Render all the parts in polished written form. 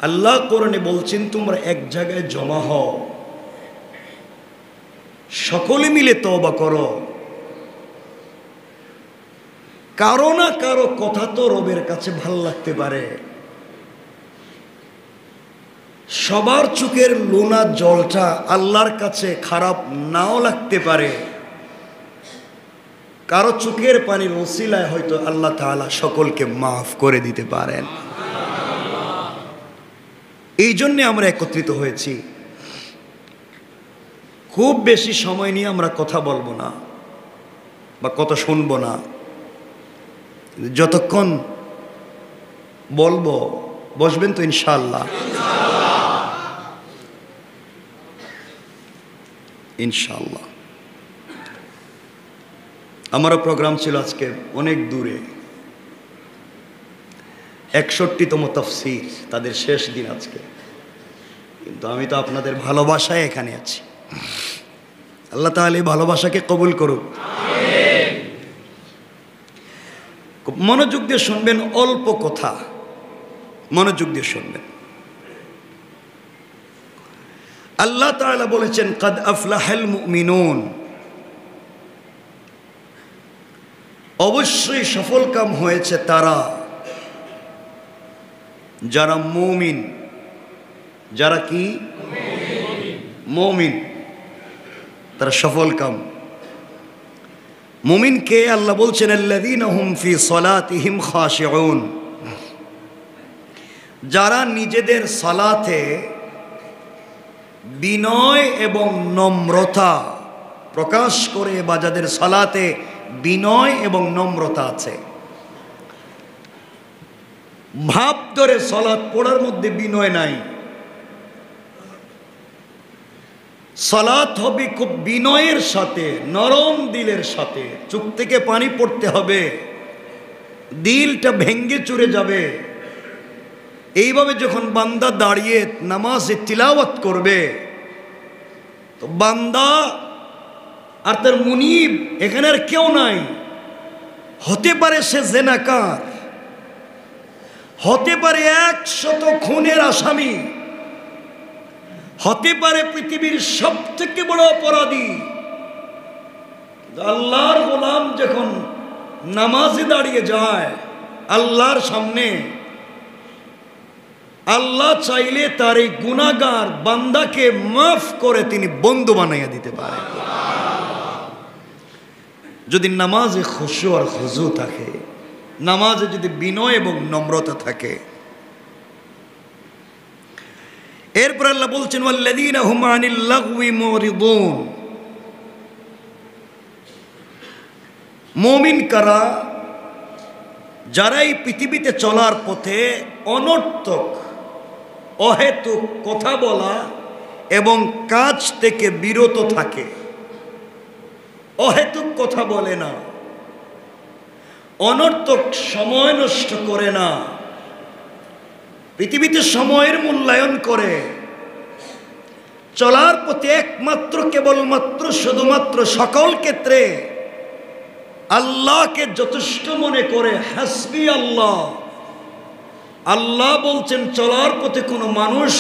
আল্লাহ কোরআনে বলছেন তোমরা এক জায়গায় জমা হও, সকলে মিলে তওবা করো। কারো না কারো কথা তো রবের কাছে ভাল লাগতে পারে। সবার চোখের লোনা জলটা আল্লাহর কাছে খারাপ নাও লাগতে পারে। কারো চোখের পানির ওসিলায় হয়তো আল্লাহ তাআলা সকলকে মাফ করে দিতে পারেন। এই জন্যে আমরা একত্রিত হয়েছি। খুব বেশি সময় নিয়ে আমরা কথা বলবো না বা কথা শুনবো না। যতক্ষণ বলবো বসবেন তো ইনশাআল্লাহ? ইনশাআল্লাহ। আমারও প্রোগ্রাম ছিল আজকে অনেক দূরে, 61তম তাফসীর, তাদের শেষ দিন আজকে। কিন্তু আমি তো আপনাদের ভালোবাসায় এখানে আছি। আল্লাহ তাআলা এই ভালোবাসাকে কবুল করুক। মনোযোগ দিয়ে শুনবেন, অল্প কথা, মনোযোগ দিয়ে শুনবেন। আল্লাহ তাআলা বলেছেন কাদ আফলাহাল মুমিনুন, অবশ্যই সফলকাম হয়েছে তারা যারা মুমিন। যারা কি মুমিন, তারা সফলকাম। মুমিনকে আল্লাহ বলছেন আল্লাযীনা হুম ফি সালাতিহিম খাশিউন, যারা নিজেদের সালাতে বিনয় এবং নম্রতা প্রকাশ করে, বা যাদের সালাতে বিনয় এবং নম্রতা আছে। ভাব ধরে সালাত পড়ার মধ্যে বিনয় নাই। সালাত হবে খুব বিনয়ের সাথে, নরম দিলের সাথে। চোখ থেকে পানি পড়তে হবে, দিলটা ভেঙ্গে চুরে যাবে। এইভাবে যখন বান্দা দাঁড়িয়ে নামাজে তিলাওয়াত করবে, তো বান্দা আর তার মুনিব এখানে আর কেউ নাই। হতে পারে সে জেনাকার, হতে পারে 100 খুনের আসামি, হতে পারে পৃথিবীর সবথেকে বড় অপরাধী। আল্লাহর গোলাম যখন নামাজে দাঁড়িয়ে যায় আল্লাহর সামনে, আল্লাহ চাইলে তার এই গুনাহগার বান্দাকে মাফ করে তিনি বন্ধু বানাইয়া দিতে পারে, যদি নামাজে খুশু আর খুজু থাকে, নামাজে যদি বিনয় এবং নম্রতা থাকে। এরপর আল্লাহ বলছেন ওয়াল্লাযীনা হুম আনিল লাগওয়ি মুরিদুন, মুমিন কারা? যারা এই পৃথিবীতে চলার পথে অনর্থক অহেতুক কথা বলা এবং কাজ থেকে বিরত থাকে। অহেতুক কথা বলে না, অনর্থক সময় নষ্ট করে না, পৃথিবীতে সময়ের মূল্যায়ন করে। চলার পথে একমাত্র কেবলমাত্র শুধুমাত্র সকল ক্ষেত্রে আল্লাহকে যথেষ্ট মনে করে। হাসবি আল্লাহ, আল্লাহ বলছেন চলার পথে কোনো মানুষ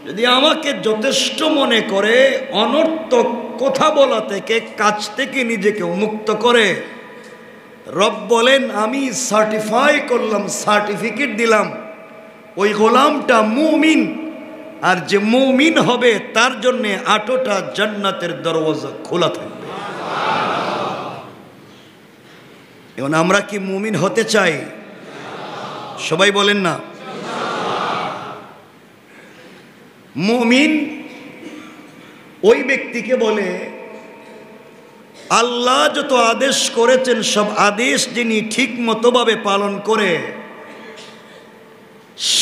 যদি আমাকে যথেষ্ট মনে করে, অনর্থক কথা বলা থেকে, কাজ থেকে নিজেকে মুক্ত করে, রব বলেন আমি সার্টিফাই করলাম, সার্টিফিকেট দিলাম, ওই গোলামটা মুমিন। আর যে মুমিন হবে তার জন্য 8টা জান্নাতের দরওয়াজা খোলা থাকবে। এখন আমরা কি মুমিন হতে চাই? সবাই বলেন না। মুমিন ওই ব্যক্তিকে বলে আল্লাহ যত আদেশ করেছেন সব আদেশ যিনি ঠিক মতোভাবে পালন করে,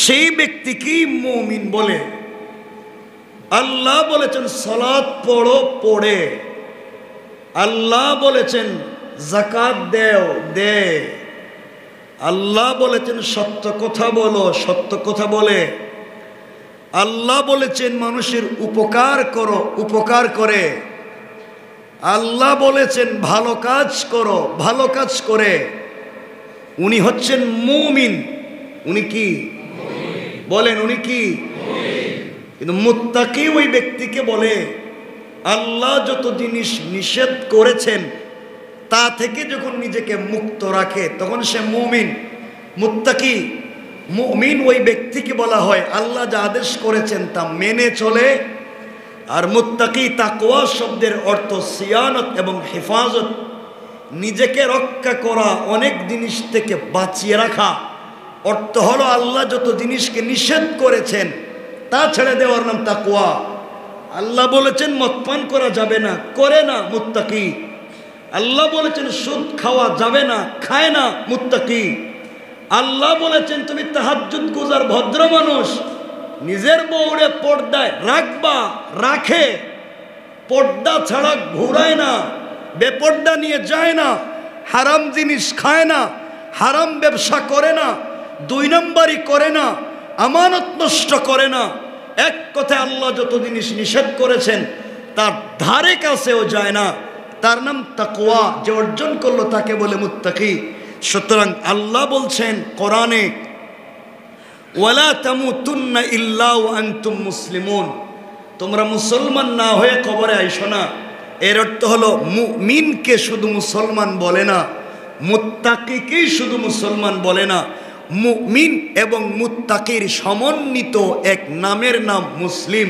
সেই ব্যক্তিকেই মুমিন বলে। আল্লাহ বলেছেন সালাত পড়ো, পড়ে। আল্লাহ বলেছেন যাকাত দেও, দে। আল্লাহ বলেছেন সত্য কথা বলো, সত্য কথা বলে। আল্লাহ বলেছেন মানুষের উপকার করো, উপকার করে। আল্লাহ বলেছেন ভালো কাজ করো, ভালো কাজ করে। উনি হচ্ছেন মুমিন। উনি কি? বলেন উনি কি? কিন্তু মুত্তাকি ওই ব্যক্তিকে বলে আল্লাহ যত জিনিস নিষেধ করেছেন তা থেকে যখন নিজেকে মুক্ত রাখে তখন সে মুমিন। মুত্তাকি মুমিন ওই ব্যক্তিকে বলা হয় আল্লাহ যা আদেশ করেছেন তা মেনে চলে। আর মুত্তাকি তাকওয়া শব্দের অর্থ সিয়ানত এবং হেফাজত, নিজেকে রক্ষা করা, অনেক জিনিস থেকে বাঁচিয়ে রাখা। অর্থ হলো আল্লাহ যত জিনিসকে নিষেধ করেছেন তা ছেড়ে দেওয়ার নাম তাকওয়া। আল্লাহ বলেছেন মদ পান করা যাবে না, করে না, মুত্তাকি। আল্লাহ বলেছেন সুদ খাওয়া যাবে না, খায় না, মুত্তাকি। আল্লাহ বলেছেন তুমি তাহাজ্জুদ গুজার ভদ্র মানুষ, নিজের বউরে পর্দায় রাখবা, রাখে, পর্দা ছাড়া ঘুরায় না, বেপর্দা নিয়ে যায় না, হারাম জিনিস খায় না, হারাম ব্যবসা করে না, 2 নম্বরই করে না, আমানত নষ্ট করে না। এক কথায় আল্লাহ যত জিনিস নিষেধ করেছেন তার ধারে কাছেও যায় না। তার নাম তাকওয়া। যে অর্জন করলো তাকে বলে মুত্তাকি। সুতরাং আল্লাহ বলছেন কোরআনে, ওয়ালা তামুতুন্না ইল্লা ওয়া আনতুম মুসলিমুন, তোমরা মুসলমান না হয়ে কবরে আইসো না। এর অর্থ হলো মুমিনকে শুধু মুসলমান বলে না, মুত্তাকিকেই শুধু মুসলমান বলে না। মুমিন এবং মুত্তাকির সমন্বিত এক নামের নাম মুসলিম।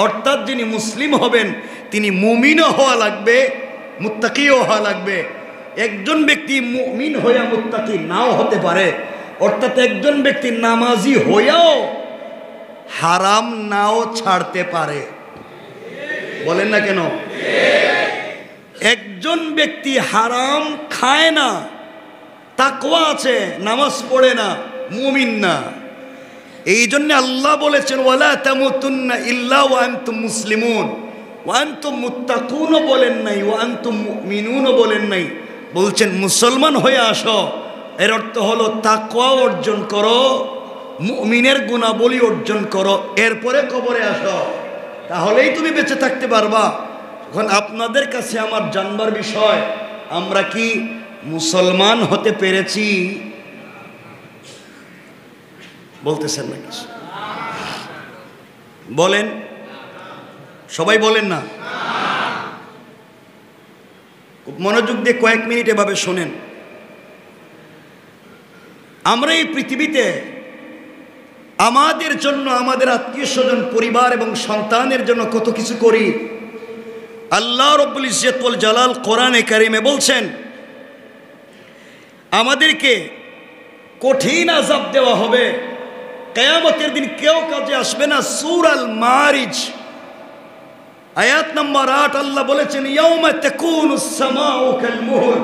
অর্থাৎ যিনি মুসলিম হবেন তিনি মুমিনও হওয়া লাগবে, মুত্তাকিও হওয়া লাগবে। একজন ব্যক্তি মুমিন হইয়া মুত্তাকি নাও হতে পারে। অর্থাৎ একজন ব্যক্তি নামাজি হইয়াও হারাম নাও ছাড়তে পারে। বলেন না কেন? একজন ব্যক্তি হারাম খায় না, তাকওয়া আছে, নামাজ পড়ে না, মুমিন না। এই জন্য আল্লাহ বলেছেন ওয়ালা তামুতুন্না ইল্লা ওয়া আনতুম মুসলিমুন। ওয়া আনতুম মুত্তাকুনও বলেন নাই, ওয়া আনতুম মুমিনুনও বলেন নাই। বলছেন মুসলমান হয়ে আসো। এর অর্থ হলো তাকওয়া অর্জন করো, মুমিনের গুণাবলী অর্জন করো, এরপরে কবরে আসো, তাহলেই তুমি বেঁচে থাকতে পারবা। এখন আপনাদের কাছে আমার জানবার বিষয়, আমরা কি মুসলমান হতে পেরেছি? বলতেছেন না কিছু? বলেন, সবাই বলেন না। খুব মনোযোগ দিয়ে কয়েক মিনিট এভাবে শোনেন। আমরা এই পৃথিবীতে আমাদের জন্য, আমাদের আত্মীয় স্বজন, পরিবার এবং সন্তানের জন্য কত কিছু করি। আল্লাহ রব্বুল ইজ্জত ওয়াল জালাল কোরআনে কারিমে বলছেন আমাদেরকে কঠিন আযাব দেওয়া হবে, কিয়ামতের দিন কেউ কাজে আসবে না। সূরা আল মারিজ আয়াত নম্বর 8 আল্লাহ বলেছেন ইয়াউমা তাকুনুস সামাউ কাল মুহল,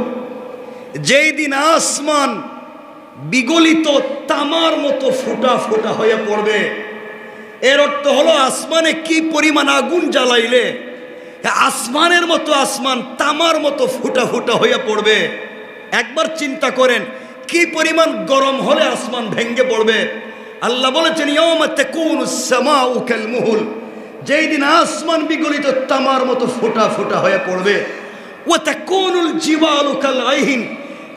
যেই দিন আসমান বিগলিত তামার মতো ফোঁটা ফোঁটা হয়ে পড়বে। এর অর্থ হলো আসমানে কি পরিমাণ আগুন জ্বালাইলে আসমানের মতো আসমান তামার মতো ফুটা ফুটা হয়ে পড়বে। একবার চিন্তা করেন কি পরিমাণ গরম হলে আসমান ভেঙে পড়বে। আল্লাহ বলেছেন ইয়াউমা তাকুনুস সামাউ কাল মুহল, যেই দিন আসমান বিগলিত তামার মতো ফোঁটা ফোঁটা হয়ে পড়বে। ওয়া তাকুনুল জিবালু কাল আইহিন,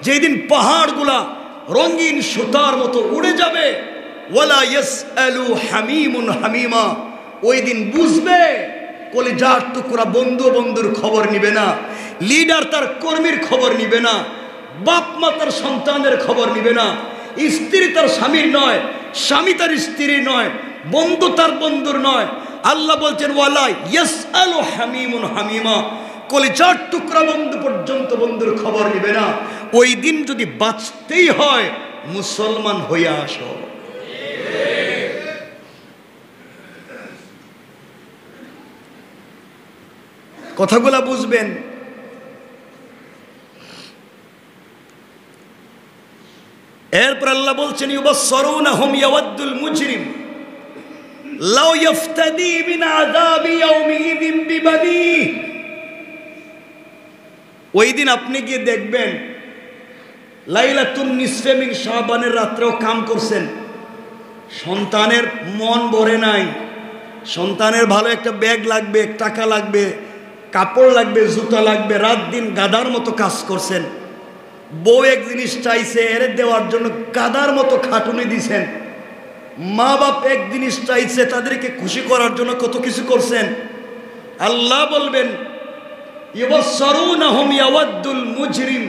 যেই দিন পাহাড়গুলা রঙিন সুতার মতো উড়ে যাবে। ওয়ালা ইয়াসআলু হামিমুন হামিমা, ওই দিন বুঝবে কলিজার টুকরা বন্ধু বন্ধুর খবর নিবে না, লিডার তার কর্মীর খবর নিবে না, বাপ মা তার সন্তানের খবর নিবে না, স্ত্রী তার স্বামীর নয়, স্বামী তার স্ত্রীর নয়, বন্ধু তার বন্ধুর নয়। আল্লাহ বলছেন ওয়ালা ইয়াসআলু হামিমুন হামিমা, কলিজার টুকরা বন্ধু পর্যন্ত বন্ধুর খবর নিবে না। ওই দিন যদি বাঁচতেই হয় মুসলমান হইয়া আসো। কথাগুলা বুঝবেন। এরপর আল্লাহ বলছেন ইউবাসসিরুনাহুম ইয়াওয়াদ্দুল মুজরিম লাউ ইফতাদি মিন আযাবি ইয়াউমিযিন বিবানি। ওই দিন আপনি গিয়ে দেখবেন লাইলাতুন নিসফে মিন শাবানের রাত্রেও কাম করছেন, সন্তানের মন ভরে নাই, সন্তানের ভালো একটা ব্যাগ লাগবে, টাকা লাগবে, কাপড় লাগবে, জুতা লাগবে, রাত দিন গাদার মতো কাজ করছেন। বউ এক জিনিস চাইছে, এর দেওয়ার জন্য গাদার মতো খাটুনি দিছেন, মা বাপ এক জিনিস চাইছে, তাদেরকে খুশি করার জন্য কত কিছু করছেন। আল্লাহ বলবেন ইউবসসারুনাহুম ইয়াওয়াদ্দুল মুজরিম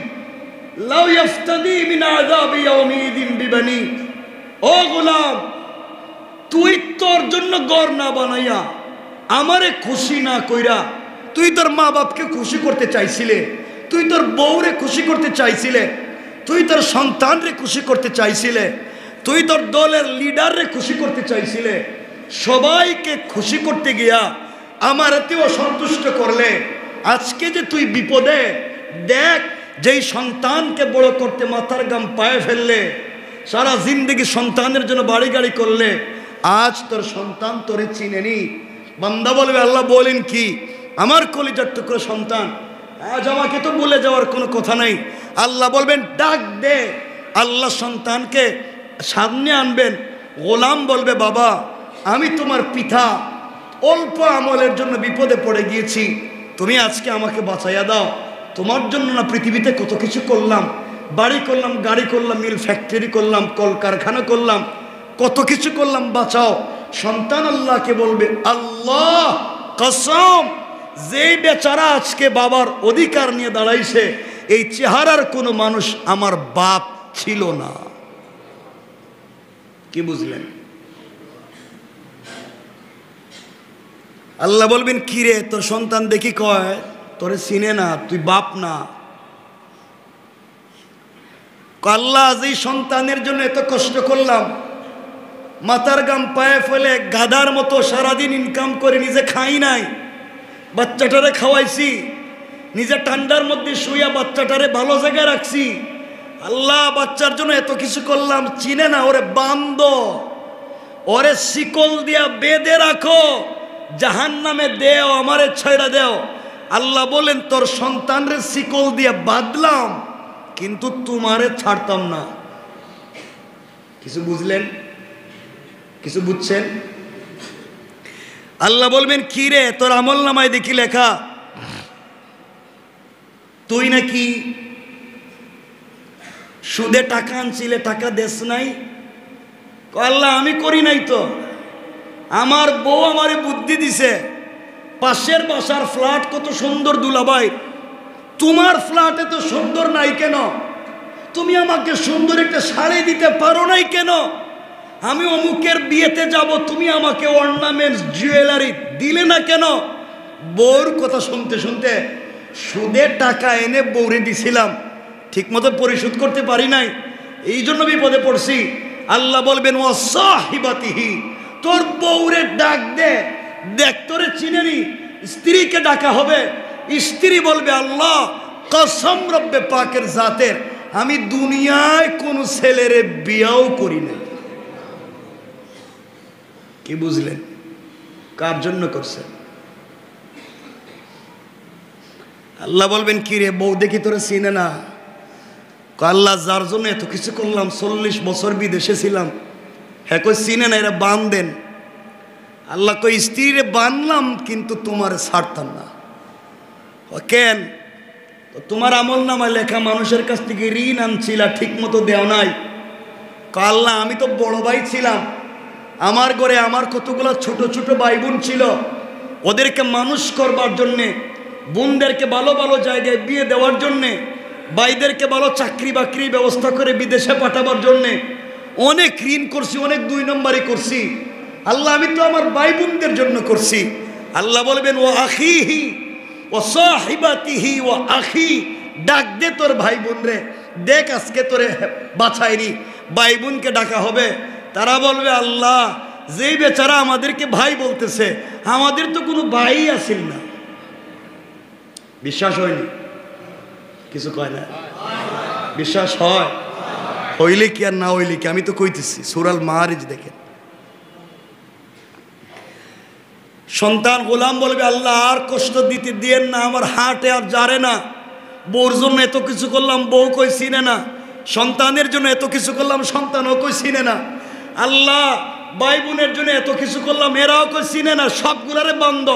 লাউ ইফতাদি মিন আযাবি ইয়াউমিদিন বিবানি। ও গোলাম, তুই তোর জন্য ঘর না বানাইয়া আমারে খুশি না কইরা তুই তোর মা বাপকে খুশি করতে চাইছিলে, তুই তোর বউরে খুশি করতে চাইছিলে, তুই তোর সন্তানরে খুশি করতে চাইছিলে, তুই তোর দলের লিডাররে খুশি করতে চাইছিলে। সবাইকে খুশি করতে গিয়া আমার এতেও সন্তুষ্ট করলে আজকে যে তুই বিপদে, দেখ যেই সন্তানকে বড় করতে মাথার গাম পায়ে ফেললে, সারা জিন্দগি সন্তানের জন্য বাড়ি গাড়ি করলে, আজ তোর সন্তান তোরে চিনেনি। বান্দা বলবে আল্লাহ বলেন কি, আমার কলিজার টুকরো সন্তান আজ আমাকে তো ভুলে যাওয়ার কোনো কথা নাই। আল্লাহ বলবেন ডাক দে। আল্লাহ সন্তানকে সামনে আনবেন। গোলাম বলবে বাবা, আমি তোমার পিতা, অল্প আমলের জন্য বিপদে পড়ে গিয়েছি, তুমি আজকে আমাকে বাঁচাইয়া দাও। তোমার জন্য না পৃথিবীতে কত কিছু করলাম, বাড়ি করলাম, গাড়ি করলাম, মিল ফ্যাক্টরি করলাম, কলকারখানা করলাম, কত কিছু করলাম, বাঁচাও। সন্তান আল্লাহকে বলবে আল্লাহ কসম, যেই বেচারা আজকে বাবার অধিকার নিয়ে দাঁড়াইছে, এই চেহারার কোনো মানুষ আমার বাপ ছিল না। কি বুঝলেন? আল্লাহ বলবেন কি রে, তোর সন্তান দেখি কয় তোরে চিনে না, তুই বাপ না। আল্লাহ যেই সন্তানের জন্য এত কষ্ট করলাম, মাথার গাম পায়ে ফেলে গাধার মতো সারাদিন ইনকাম করে নিজে খাই নাই, বাচ্চাটারে খাওয়াইছি, নিজে ঠান্ডার মধ্যে শুইয়া বাচ্চাটারে ভালো জায়গায় রাখছি। আল্লাহ বাচ্চার জন্য এত কিছু করলাম, চিনে না, ওরে বান্ধ, ওরে শিকল দিয়া বেঁধে রাখো, জাহান্নামে দেও, আমারে ছেড়ে দেও। আল্লাহ বলেন তোর সন্তানরে শিকল দিয়া বাঁধলাম, কিন্তু তোমারে ছাড়তাম না। কিছু বুঝলেন? কিছু বুঝছেন? আল্লাহ বলবেন কি রে, তোর আমল নামায় দেখি লেখা তুই নাকি সুদে টাকা আনছিলে, টাকা দেশ নাই। আল্লাহ আমি করি নাই তো, আমার বউ আমারে বুদ্ধি দিছে, পাশের বাসার ফ্ল্যাট কত সুন্দর দুলাভাই, তোমার ফ্ল্যাট এত সুন্দর নাই কেন? তুমি আমাকে সুন্দর একটা শাড়ি দিতে পারো নাই কেন? আমি অমুকের বিয়েতে যাব, তুমি আমাকে অর্নামেন্টস জুয়েলারি দিলে না কেন? বউর কথা শুনতে শুনতে সুদে টাকা এনে বউরে দিছিলাম, ঠিক মতো পরিশোধ করতে পারি নাই, এই জন্য বিপদে পড়ছি। আল্লাহ বলবেন ও সাহিবাতিহি, তোর বউরে ডাক দে, দেখ তোরে চিনেনি। স্ত্রীকে ডাকা হবে, স্ত্রী বলবে আল্লাহ কসম রব্বে পাকের জাতের, আমি দুনিয়ায় কোন ছেলেরে বিয়াও করি না। কি বুঝলেন? কার জন্য করছেন? আল্লাহ বলবেন কি রে, বউ দেখি তোরে চিনে না। আল্লাহ যার জন্য এত কিছু করলাম, 40 বছর বিদেশে ছিলাম, হ্যাঁ কই চিনে না, এরা বাঁধেন। আল্লাহ কই স্ত্রীরে বাঁধলাম কিন্তু তোমার ছাড়তাম না। কেন? তোমার আমল নামায় লেখা মানুষের কাছ থেকে ঋণ আনছিলা, ঠিক মতো দেও নাই। আল্লাহ আমি তো বড় ভাই ছিলাম, আমার ঘরে আমার কতগুলো ছোট ছোট ভাই বোন ছিল, ওদেরকে মানুষ করবার জন্যে, বোনদেরকে ভালো ভালো জায়গায় বিয়ে দেওয়ার জন্যে, ভাইদেরকে ভালো চাকরি বাকরি ব্যবস্থা করে বিদেশে পাঠাবার জন্যে অনেক ঋণ করছি, অনেক 2 নম্বরই করছি। আল্লাহ আমি তো আমার ভাই বোনদের জন্য করছি। আল্লাহ বলবেন ও আখিহি ও সাহিবাতিহি ও আখি, ডাক দে তোর ভাই বোন রে, দেখ আজকে তোরে বাছাইনি। ভাই বোনকে ডাকা হবে, তারা বলবে আল্লাহ যেই বেচারা আমাদেরকে ভাই বলতেছে, আমাদের তো কোনো ভাই আসিল না। বিশ্বাস হয়নি? কিছু কয় না? বিশ্বাস হয়? হইলে কি আর না হইলে কি? আমি তো কইতেছি, সূরা আল মাআরিজ দেখেন। সন্তান গোলাম বলবে আল্লাহ আর কষ্ট দিতে দিয়েন না, আমার হাটে আর জারে না। বউর জন্য এত কিছু করলাম, বউ কই চিনে না। সন্তানের জন্য এত কিছু করলাম, সন্তানও কই চিনে না। আল্লাহ ভাই বোনের জন্য এত কিছু করলাম, এরাও কই চিনে না, সবগুলারে বন্ধ।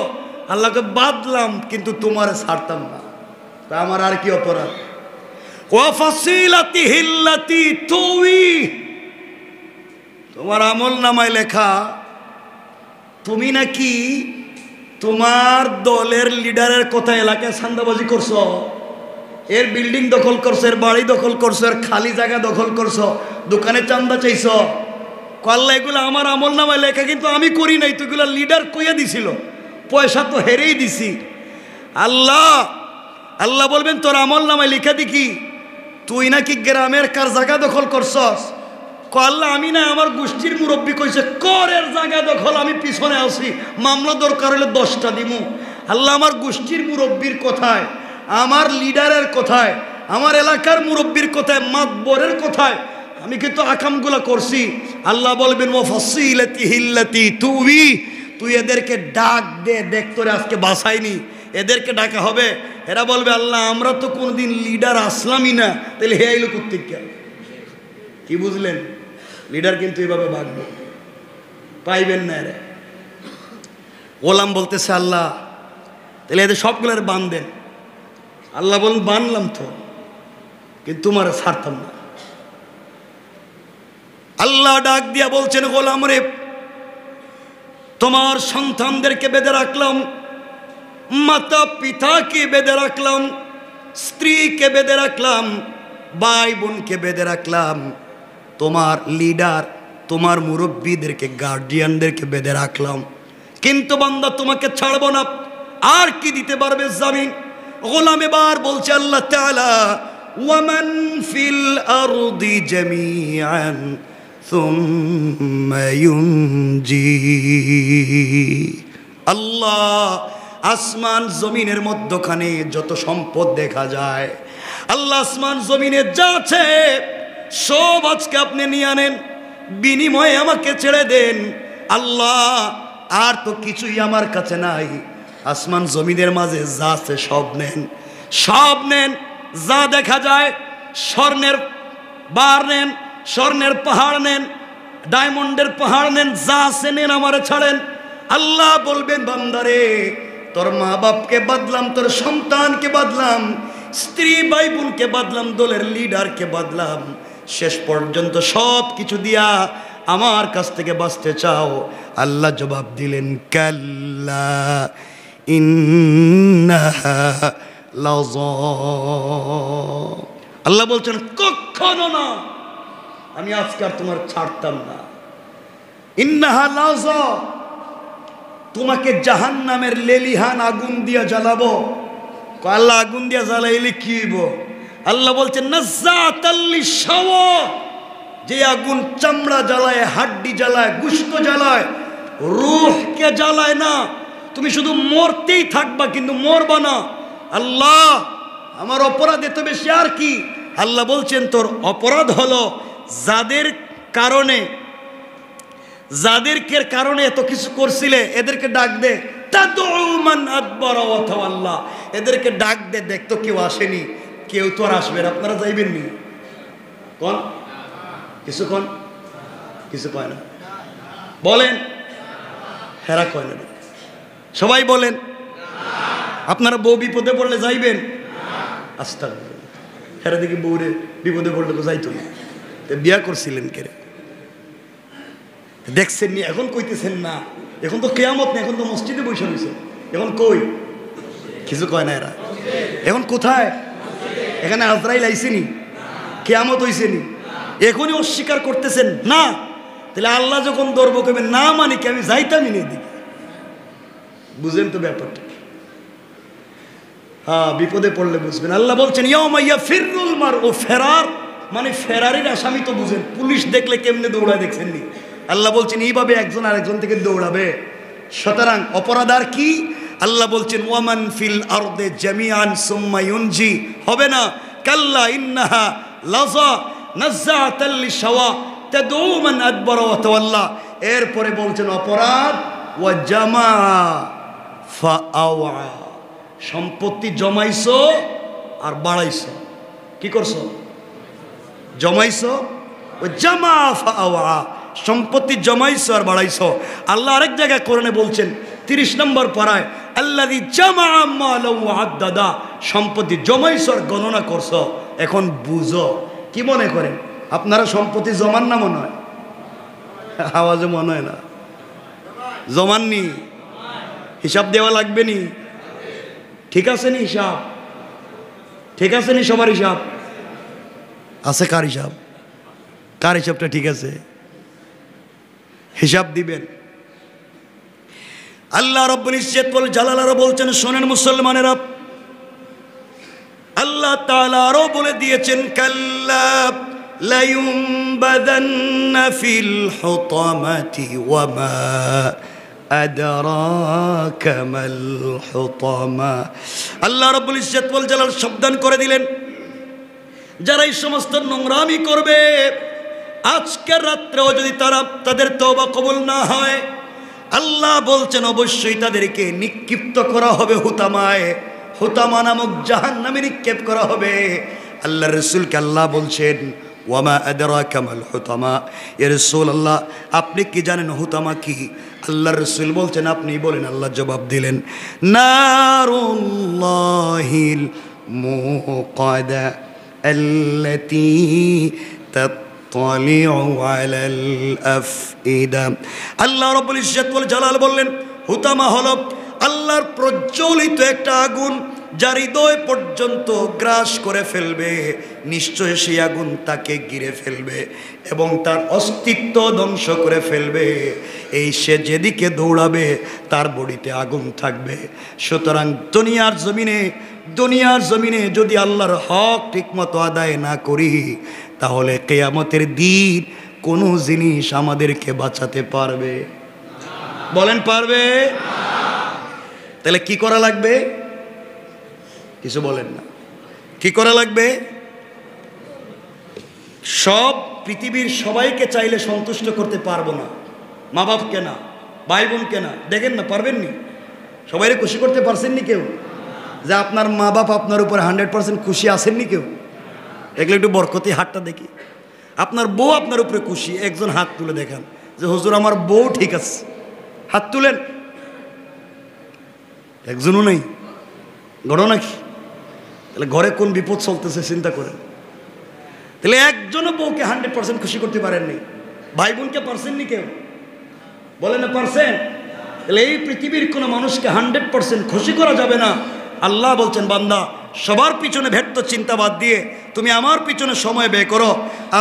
আল্লাহকে বাদলাম কিন্তু তোমারে ছাড়তাম না, তা আমার আর কি অপরাধ? ওয়া ফাসিলাতিহিল্লাতি তুই, তোমার আমল নামায় লেখা তুমি নাকি তোমার দলের লিডারের কথা এলাকায় চাঁদাবাজি করছো, এর বিল্ডিং দখল করছো, এর বাড়ি দখল করছো, এর খালি জায়গা দখল করছো, দোকানে চাঁদা চাইছো। আল্লাহ এগুলো আমার আমল নামায় লেখা, কিন্তু আমি করি নাই। তো এগুলো লিডার কইয়া দিছিল, পয়সা তো হেরেই দিছি। আল্লাহ আল্লাহ বলবেন তোর আমল নামায় লিখা দেখি তুই নাকি গ্রামের কার জায়গা দখল করছস। আল্লাহ আমি না, আমার গোষ্ঠীর মুরব্বী কইছে করের জায়গা দখল, আমি পিছনে আসি, মামলা দরকার হলে 10টা দিমু। আল্লাহ আমার গোষ্ঠীর মুরব্বীর কথায়, আমার লিডারের কথায়, আমার এলাকার মুরব্বীর কথায়, মাতবরের কথায় আমি কিন্তু আকামগুলা করছি। আল্লাহ বলবেন ও ফাসিলাতি হিল্লাতি তুই, তুই এদেরকে ডাক দে, দেখ তোরে আজকে বাসাইনি, এদেরকে ডাকা হবে। এরা বলবে আল্লাহ আমরা তো কোনোদিন লিডার আসলামই না, তাহলে হে আইলো কোত্থেকে? কি বুঝলেন? লিডার কিন্তু এইভাবে ভাগবে, পাইবেন না। এরা গোলাম বলতেছে আল্লাহ তাহলে এদের সবগুলোর বান দেন। আল্লাহ বলুন বানলাম তো, কিন্তু তোমার ছাড়তাম না। আল্লাহ ডাক দিয়া বলছেন গোলাম রে, তোমার সন্তানদেরকে বেঁধে রাখলাম, মাতা পিতাকে বেঁধে রাখলাম, স্ত্রীকে বেঁধে রাখলাম, ভাই বোনকে বেঁধে রাখলাম, তোমার লিডার, তোমার মুরব্বীদেরকে, গার্ডিয়ানদেরকে বেঁধে রাখলাম, কিন্তু বান্দা তোমাকে ছাড়বো না। আর কি দিতে পারবে জামিন? গোলাম এবার বলছে আল্লাহ তাআলা ওয়ামান ফিল আরদি জামিআন সুম্মা ইউনজি। আল্লাহ আসমান জমিনের মধ্যখানে যত সম্পদ দেখা যায়, আল্লাহ আসমান জমিনে যা আছে সব আজকে আপনি নিয়ে আনেন, বিনিময়ে আমাকে ছেড়ে দেন। আল্লাহ আর তো কিছুই আমার কাছে নাই, আসমান জমিনের মাঝে যা আছে সব নেন, সব নেন। যা দেখা যায়, স্বর্ণের বার নেন, স্বর্ণের পাহাড় নেন, ডায়মন্ডের পাহাড় নেন, যা আছে নেন, আমারে ছাড়েন। আল্লাহ বলবেন বান্দারে তোর মা বাপকে বাদলাম, তোর সন্তানকে বাদলাম, স্ত্রী ভাই বোনকে বাদলাম, দলের লিডারকে বাদলাম, শেষ পর্যন্ত সব কিছু দিয়া আমার কাছ থেকে বাঁচতে চাও? আল্লাহ জবাব দিলেন কাল্লা ইন্নাহা লাযা। আল্লাহ বলছেন কখনো না, আমি আজকে আর তোমার ছাড়তাম না। ইন্নাহা লাযা, তোমাকে জাহান্নামের লেলিহান আগুন দিয়া জ্বালাবো। আল্লাহ আগুন দিয়া জ্বালাইলে কি হইব? আল্লাহ বলছেন নাজ্জাতাল লিশাওয়া, যে আগুন চামড়া জ্বালায়, হাড্ডি জ্বালায়, গোশত জ্বালায়, রূহকে জ্বালায় না। তুমি শুধু মরতেই থাকবা, কিন্তু মরবা না। আল্লাহ আমার অপরাধ এত বেশি আর কি? আল্লাহ বলছেন তোর অপরাধ হলো যাদেরকে কারণে এত কিছু করছিলে, এদেরকে ডাক দে। তাদউ মান আদবারা ওয়া তাওয়াল্লা, এদেরকে ডাক দে, দেখতো কেউ আসেনি, কেউ তো আর আসবে না, আপনারা যাইবেন নি? কোন কিছু কোন কিছু কয় না, বলেন। হেরা কয় না, সবাই বলেন। আপনারা বউ বিপদে পড়লে যাইবেন? আস্তাগফিরুল্লাহ। হেরা দেখি বউরে বিপদে পড়লে তো যাইতো না। বিয়া করছিলেন কে? দেখছেন নি? এখন কইতেছেন না, এখন তো কিয়ামত না, এখন তো মসজিদে বসে রয়েছে। এখন কই কিছু কয় না এরা। এখন কোথায়? এখানে আজরাইল আইসেনি, কিয়ামত হইছেনি, এখনই অস্বীকার করতেছেন না। তাহলে আল্লাহ যখন ধরবো কবে না, মানে কি আমি যাইতামই নেই দিকে? বুঝেন তো ব্যাপারটা? হ্যাঁ, বিপদে পড়লে বুঝবেন। আল্লাহ বলছেন ইয়াউমা ইয়াফিরুল মারউ, ফেরার মানে ফেরারির আসামি তো বুঝেন, পুলিশ দেখলে কেমনে দৌড়ায় দেখছেন নি? আল্লাহ বলছেন এইভাবে একজন আরেকজন থেকে দৌড়াবে। সুতরাং অপরাধ আর কি? আল্লাহ বলছেন ওয়ামান ফিল আরদে জামিআন সুম্মা ইউনজি, হবে না। কাল্লা ইন্নাহা লাযা নাজ্জাতাল লিশাওয়া তাদউ মান আদবারা ওয়া তাওয়াল্লা। এরপরে বলছেন অপরাধ ওয়া জামা ফাআওয়া, সম্পত্তি জমাইছো আর বাড়াইছো। কি করছো? জমাইছো। ও জামা ফাআওয়া, সম্পত্তি জমাইছো আর বাড়াইছো। আল্লাহ আরেক জায়গায় কোরআনে বলছেন 30 নম্বর পারায় আল্লাযী জামা মালাহু ওয়া আদ্দাদা, সম্পত্তি জমাইছো আর গণনা করছো। এখন বুঝো, কি মনে করেন আপনারা সম্পত্তি জমান না মনে হয়? আওয়াজে মনে হয় না। জমাননি, হিসাব দেওয়া লাগবে নি? ঠিক আছে নি হিসাব? ঠিক আছে নি সবার হিসাব আছে? কার হিসাব? কার হিসাবটা ঠিক আছে? হিসাব দিবেন। আল্লাহ রাব্বুল ইজ্জত ওয়াল জালাল আরো বলছেন, শোনেন মুসলমানেরা, আল্লাহ তাআলা আরো বলে দিয়েছেন, কাল্লা লায়ুমবাদান্না ফিল হুতামাতি ওয়া মা আদরাকা মাল হুতামা। আল্লাহ রাব্বুল ইজ্জত ওয়াল জালাল সাবধান করে দিলেন, যারা এই সমস্ত নোংরামি করবে আজকের রাত্রেও যদি তাদের তওবা কবুল না হয়, আল্লাহ বলছেন অবশ্যই তাদেরকে নিক্ষিপ্ত করা হবে হুতামায়। হুতামা নামক জাহান্নামে নিক্ষেপ করা হবে। আল্লাহ রাসূলকে আল্লাহ বলছেন, ওয়ামা আদরাকা মাল হুতামা, ইয়া রাসূলুল্লাহ আপনি কি জানেন হুতামা কি? আল্লাহ রাসূল বলছেন, আপনি বলেন। আল্লাহ জবাব দিলেন, নারুল্লাহিল মুকাদা আল্লাতী তাত্তালিউ আলাল আফইদা। আল্লাহ রাব্বুল ইজ্জত ওয়াল জালাল বললেন, হুতামা হলো আল্লাহর প্রজ্বলিত একটা আগুন, যার হৃদয় পর্যন্ত গ্রাস করে ফেলবে। নিশ্চয় সেই আগুন তাকে ঘিরে ফেলবে এবং তার অস্তিত্ব ধ্বংস করে ফেলবে। এই সে যেদিকে দৌড়াবে তার বডিতে আগুন থাকবে। সুতরাং দুনিয়ার জমিনে যদি আল্লাহর হক ঠিকমতো আদায় না করি, তাহলে কিয়ামতের দিন কোনো জিনিস আমাদেরকে বাঁচাতে পারবে? বলেন পারবে? তাহলে কি করা লাগবে? কিছু বলেন না। কি করা লাগবে? সব পৃথিবীর সবাইকে চাইলে সন্তুষ্ট করতে পারবো না। মা বাপকে না, ভাই বোনকে না, দেখেন না, পারবেন নি? সবাইকে খুশি করতে পারছেননি কেউ? যে আপনার মা বাপ আপনার উপরে 100% খুশি আছেননি কেউ? দেখলে একটু বরকতি হাতটা দেখি। আপনার বউ আপনার উপরে খুশি, একজন হাত তুলে দেখান যে হুজুর আমার বউ ঠিক আছে। হাত তুলেন। একজনও নেই। ঘটনা কি? তাহলে ঘরে কোন বিপদ চলতেছে চিন্তা করেন। তাহলে একজনও বউকে 100% খুশি করতে পারেননি। ভাই বোনকে পারছেননি কেউ? বলেন না পারছেন? তাহলে এই পৃথিবীর কোনো মানুষকে 100% খুশি করা যাবে না। আল্লাহ বলছেন, বান্দা সবার পিছনে ব্যর্থ চিন্তাবাদ দিয়ে তুমি আমার পিছনে সময় ব্যয় করো,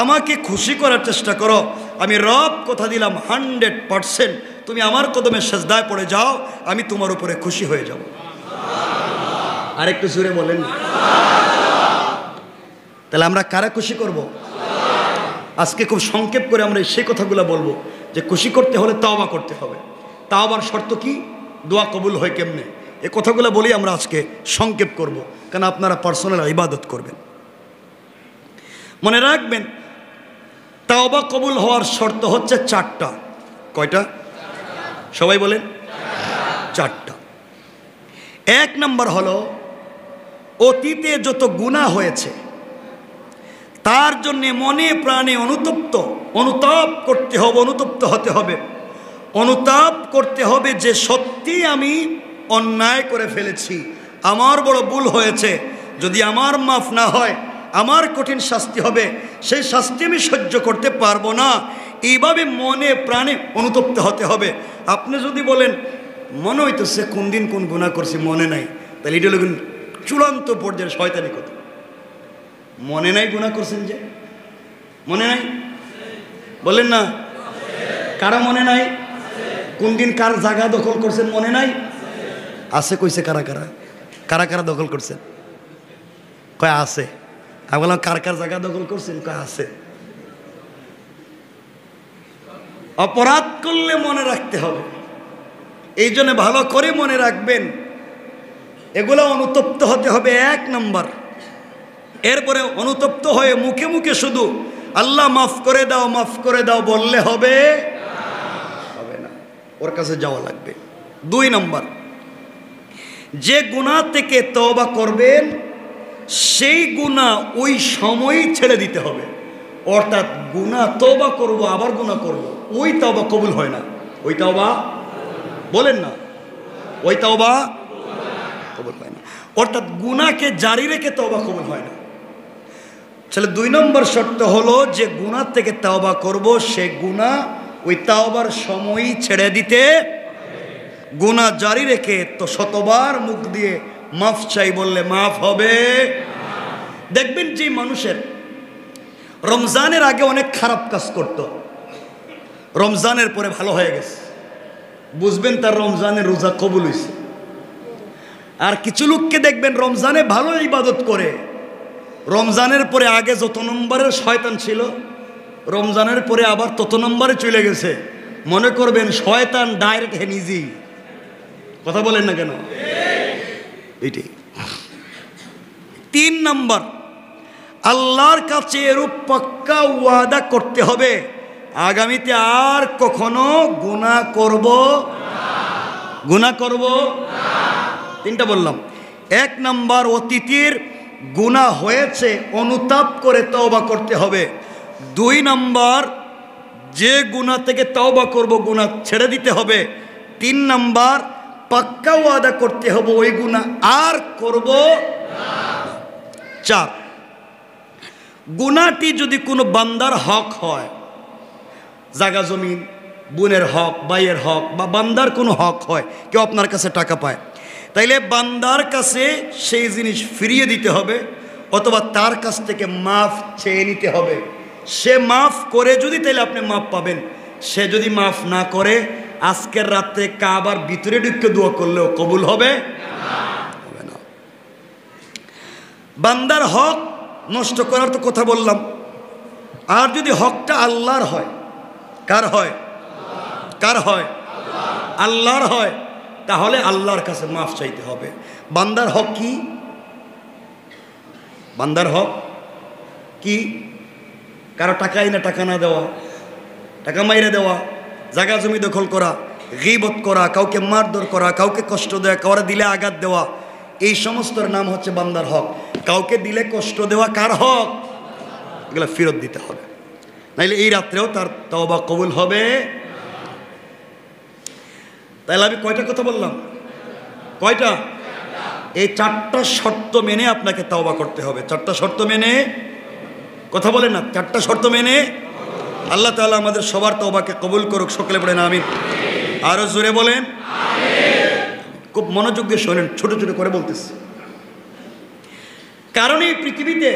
আমাকে খুশি করার চেষ্টা করো। আমি রব কথা দিলাম 100% তুমি আমার কদমে সেজদায় পড়ে যাও, আমি তোমার উপরে খুশি হয়ে যাব। আরেকটু জোরে বলেন। তাহলে আমরা কারা খুশি করব? আজকে খুব সংক্ষেপ করে আমরা সেই কথাগুলো বলবো যে খুশি করতে হলে তাওবা করতে হবে। তাওবার শর্ত কি? দোয়া কবুল হয় কেমনে? এই কথাগুলো বলি আমরা আজকে সংক্ষেপ করব, কারণ আপনারা পার্সোনাল ইবাদত করবেন। মনে রাখবেন, তাওবা কবুল হওয়ার শর্ত হচ্ছে 4টা। কয়টা? সবাই বলেন 4টা। 1 নম্বর হলো, অতীতে যত গুনাহ হয়েছে তার জন্য মনে প্রাণে অনুতাপ করতে হবে, অনুতপ্ত হতে হবে। অনুতাপ করতে হবে যে সত্যি আমি অন্যায় করে ফেলেছি, আমার বড় ভুল হয়েছে। যদি আমার মাফ না হয় আমার কঠিন শাস্তি হবে, সেই শাস্তি আমি সহ্য করতে পারবো না। এইভাবে মনে প্রাণে অনুতপ্ত হতে হবে। আপনি যদি বলেন মনে হইতেছে কোন দিন কোন গুনাহ করছি মনে নাই, তাহলে এটা লোক চূড়ান্ত পর্যায়ে শয়তানি কথা। মনে নাই গুনাহ করছেন যে? মনে নাই? বলেন না। কারা মনে নাই? কোন দিন কার জায়গা দখল করছেন মনে নাই? আছে কইছে কারা কারা? কারা কারা দখল করছেন? কয় আছে। আমি বললাম কার কার জায়গা দখল করছেন? কয় আছে। অপরাধ করলে মনে রাখতে হবে, এই জন্য ভালো করে মনে রাখবেন। এগুলো অনুতপ্ত হতে হবে 1 নম্বর। এরপরে অনুতপ্ত হয়ে মুখে মুখে শুধু আল্লাহ মাফ করে দাও, মাফ করে দাও বললে হবে? হবে না, ওর কাছে যাওয়া লাগবে। 2 নম্বর, যে গুনাহ থেকে তওবা করবেন সেই গুনাহ ওই সময়ই ছেড়ে দিতে হবে। অর্থাৎ গুনাহ তওবা করব আবার গুনাহ করব, ওই তওবা কবুল হয় না। ওই তওবা বলেন না, ওই তওবা কবুল হয় না। অর্থাৎ গুনাহকে জারি রেখে তওবা কবুল হয় না। তাহলে 2 নম্বর শর্ত হলো যে গুনাহ থেকে তওবা করব, সে গুনাহ ওই তাওবার সময়ই ছেড়ে দিতে, গুনাহ জারি রেখে তো শতবার মুখ দিয়ে মাফ চাই বললে মাফ হবে। দেখবেন যে মানুষের রমজানের আগে অনেক খারাপ কাজ করত, রমজানের পরে ভালো হয়ে গেছে, বুঝবেন তার রমজানের রোজা কবুল হয়েছে। আর কিছু লোককে দেখবেন রমজানে ভালো ইবাদত করে, রমজানের পরে আগে যত নম্বরের শয়তান ছিল রমজানের পরে আবার তত নম্বরে চলে গেছে। মনে করবেন শয়তান ডাইরেক্ট হে নিজেই। কথা বলেন না কেন? এইটাই 3 নম্বর, আল্লাহর কাছে এরূপ পাক্কা ওয়াদা করতে হবে আগামীতে আর কখনো গুনাহ করব না। 3টা বললাম। 1 নম্বর, অতীতের গুনাহ হয়েছে অনুতাপ করে তওবা করতে হবে। 2 নম্বর, যে গুনাহ থেকে তওবা করব গুনাহ ছেড়ে দিতে হবে। 3 নম্বর, পাক্কা ওয়াদা করতে হবে ওই গুনাহ আর করব না। 4, গুনাহটি যদি কোনো বান্দার হক হয়, জায়গা জমিন, বোনের হক, ভাইয়ের হক বা বান্দার কোনো হক হয়, কেউ আপনার কাছে টাকা পায়, তাইলে বান্দার কাছে সেই জিনিস ফিরিয়ে দিতে হবে অথবা তার কাছ থেকে মাফ চেয়ে নিতে হবে। সে মাফ করে যদি তাইলে আপনি মাফ পাবেন, সে যদি মাফ না করে আজকের রাতে কাবার ভিতরে ঢুকে দোয়া করলেও কবুল হবে না। বান্দার হক নষ্ট করার তো কথা বললাম, আর যদি হকটা আল্লাহর হয়, কার হয়? আল্লাহর হয়, তাহলে আল্লাহর কাছে মাফ চাইতে হবে। বান্দার হক কি? বান্দার হক কি? কারো টাকাই না টাকা না দেওয়া, টাকা মাইরে দেওয়া, জায়গা জমি দখল করা, গীবত করা, কাউকে মারধর করা, কাউকে কষ্ট দেওয়া, কাউরে দিলে আঘাত দেওয়া, এই সমস্তর নাম হচ্ছে বান্দার হক। কাউকে দিলে কষ্ট দেওয়া কার হক? এগুলো ফেরত দিতে হবে, নাইলে এই রাত্রেও তার তওবা কবুল হবে। তাইলে আমি কয়টা কথা বললাম? কয়টা? এই 4টা শর্ত মেনে আপনাকে তওবা করতে হবে। 4টা শর্ত মেনে, কথা বলেন না, 4টা শর্ত মেনে। আল্লাহ তাআলা আমাদের সবার তওবাকে কবুল করুক, সকলে পড়েন আমিন। আরো জোরে বলেন খুব মনোযোগ দিয়ে শোনেন, ছোট ছোট করে বলতেছি। কারণ এই পৃথিবীতে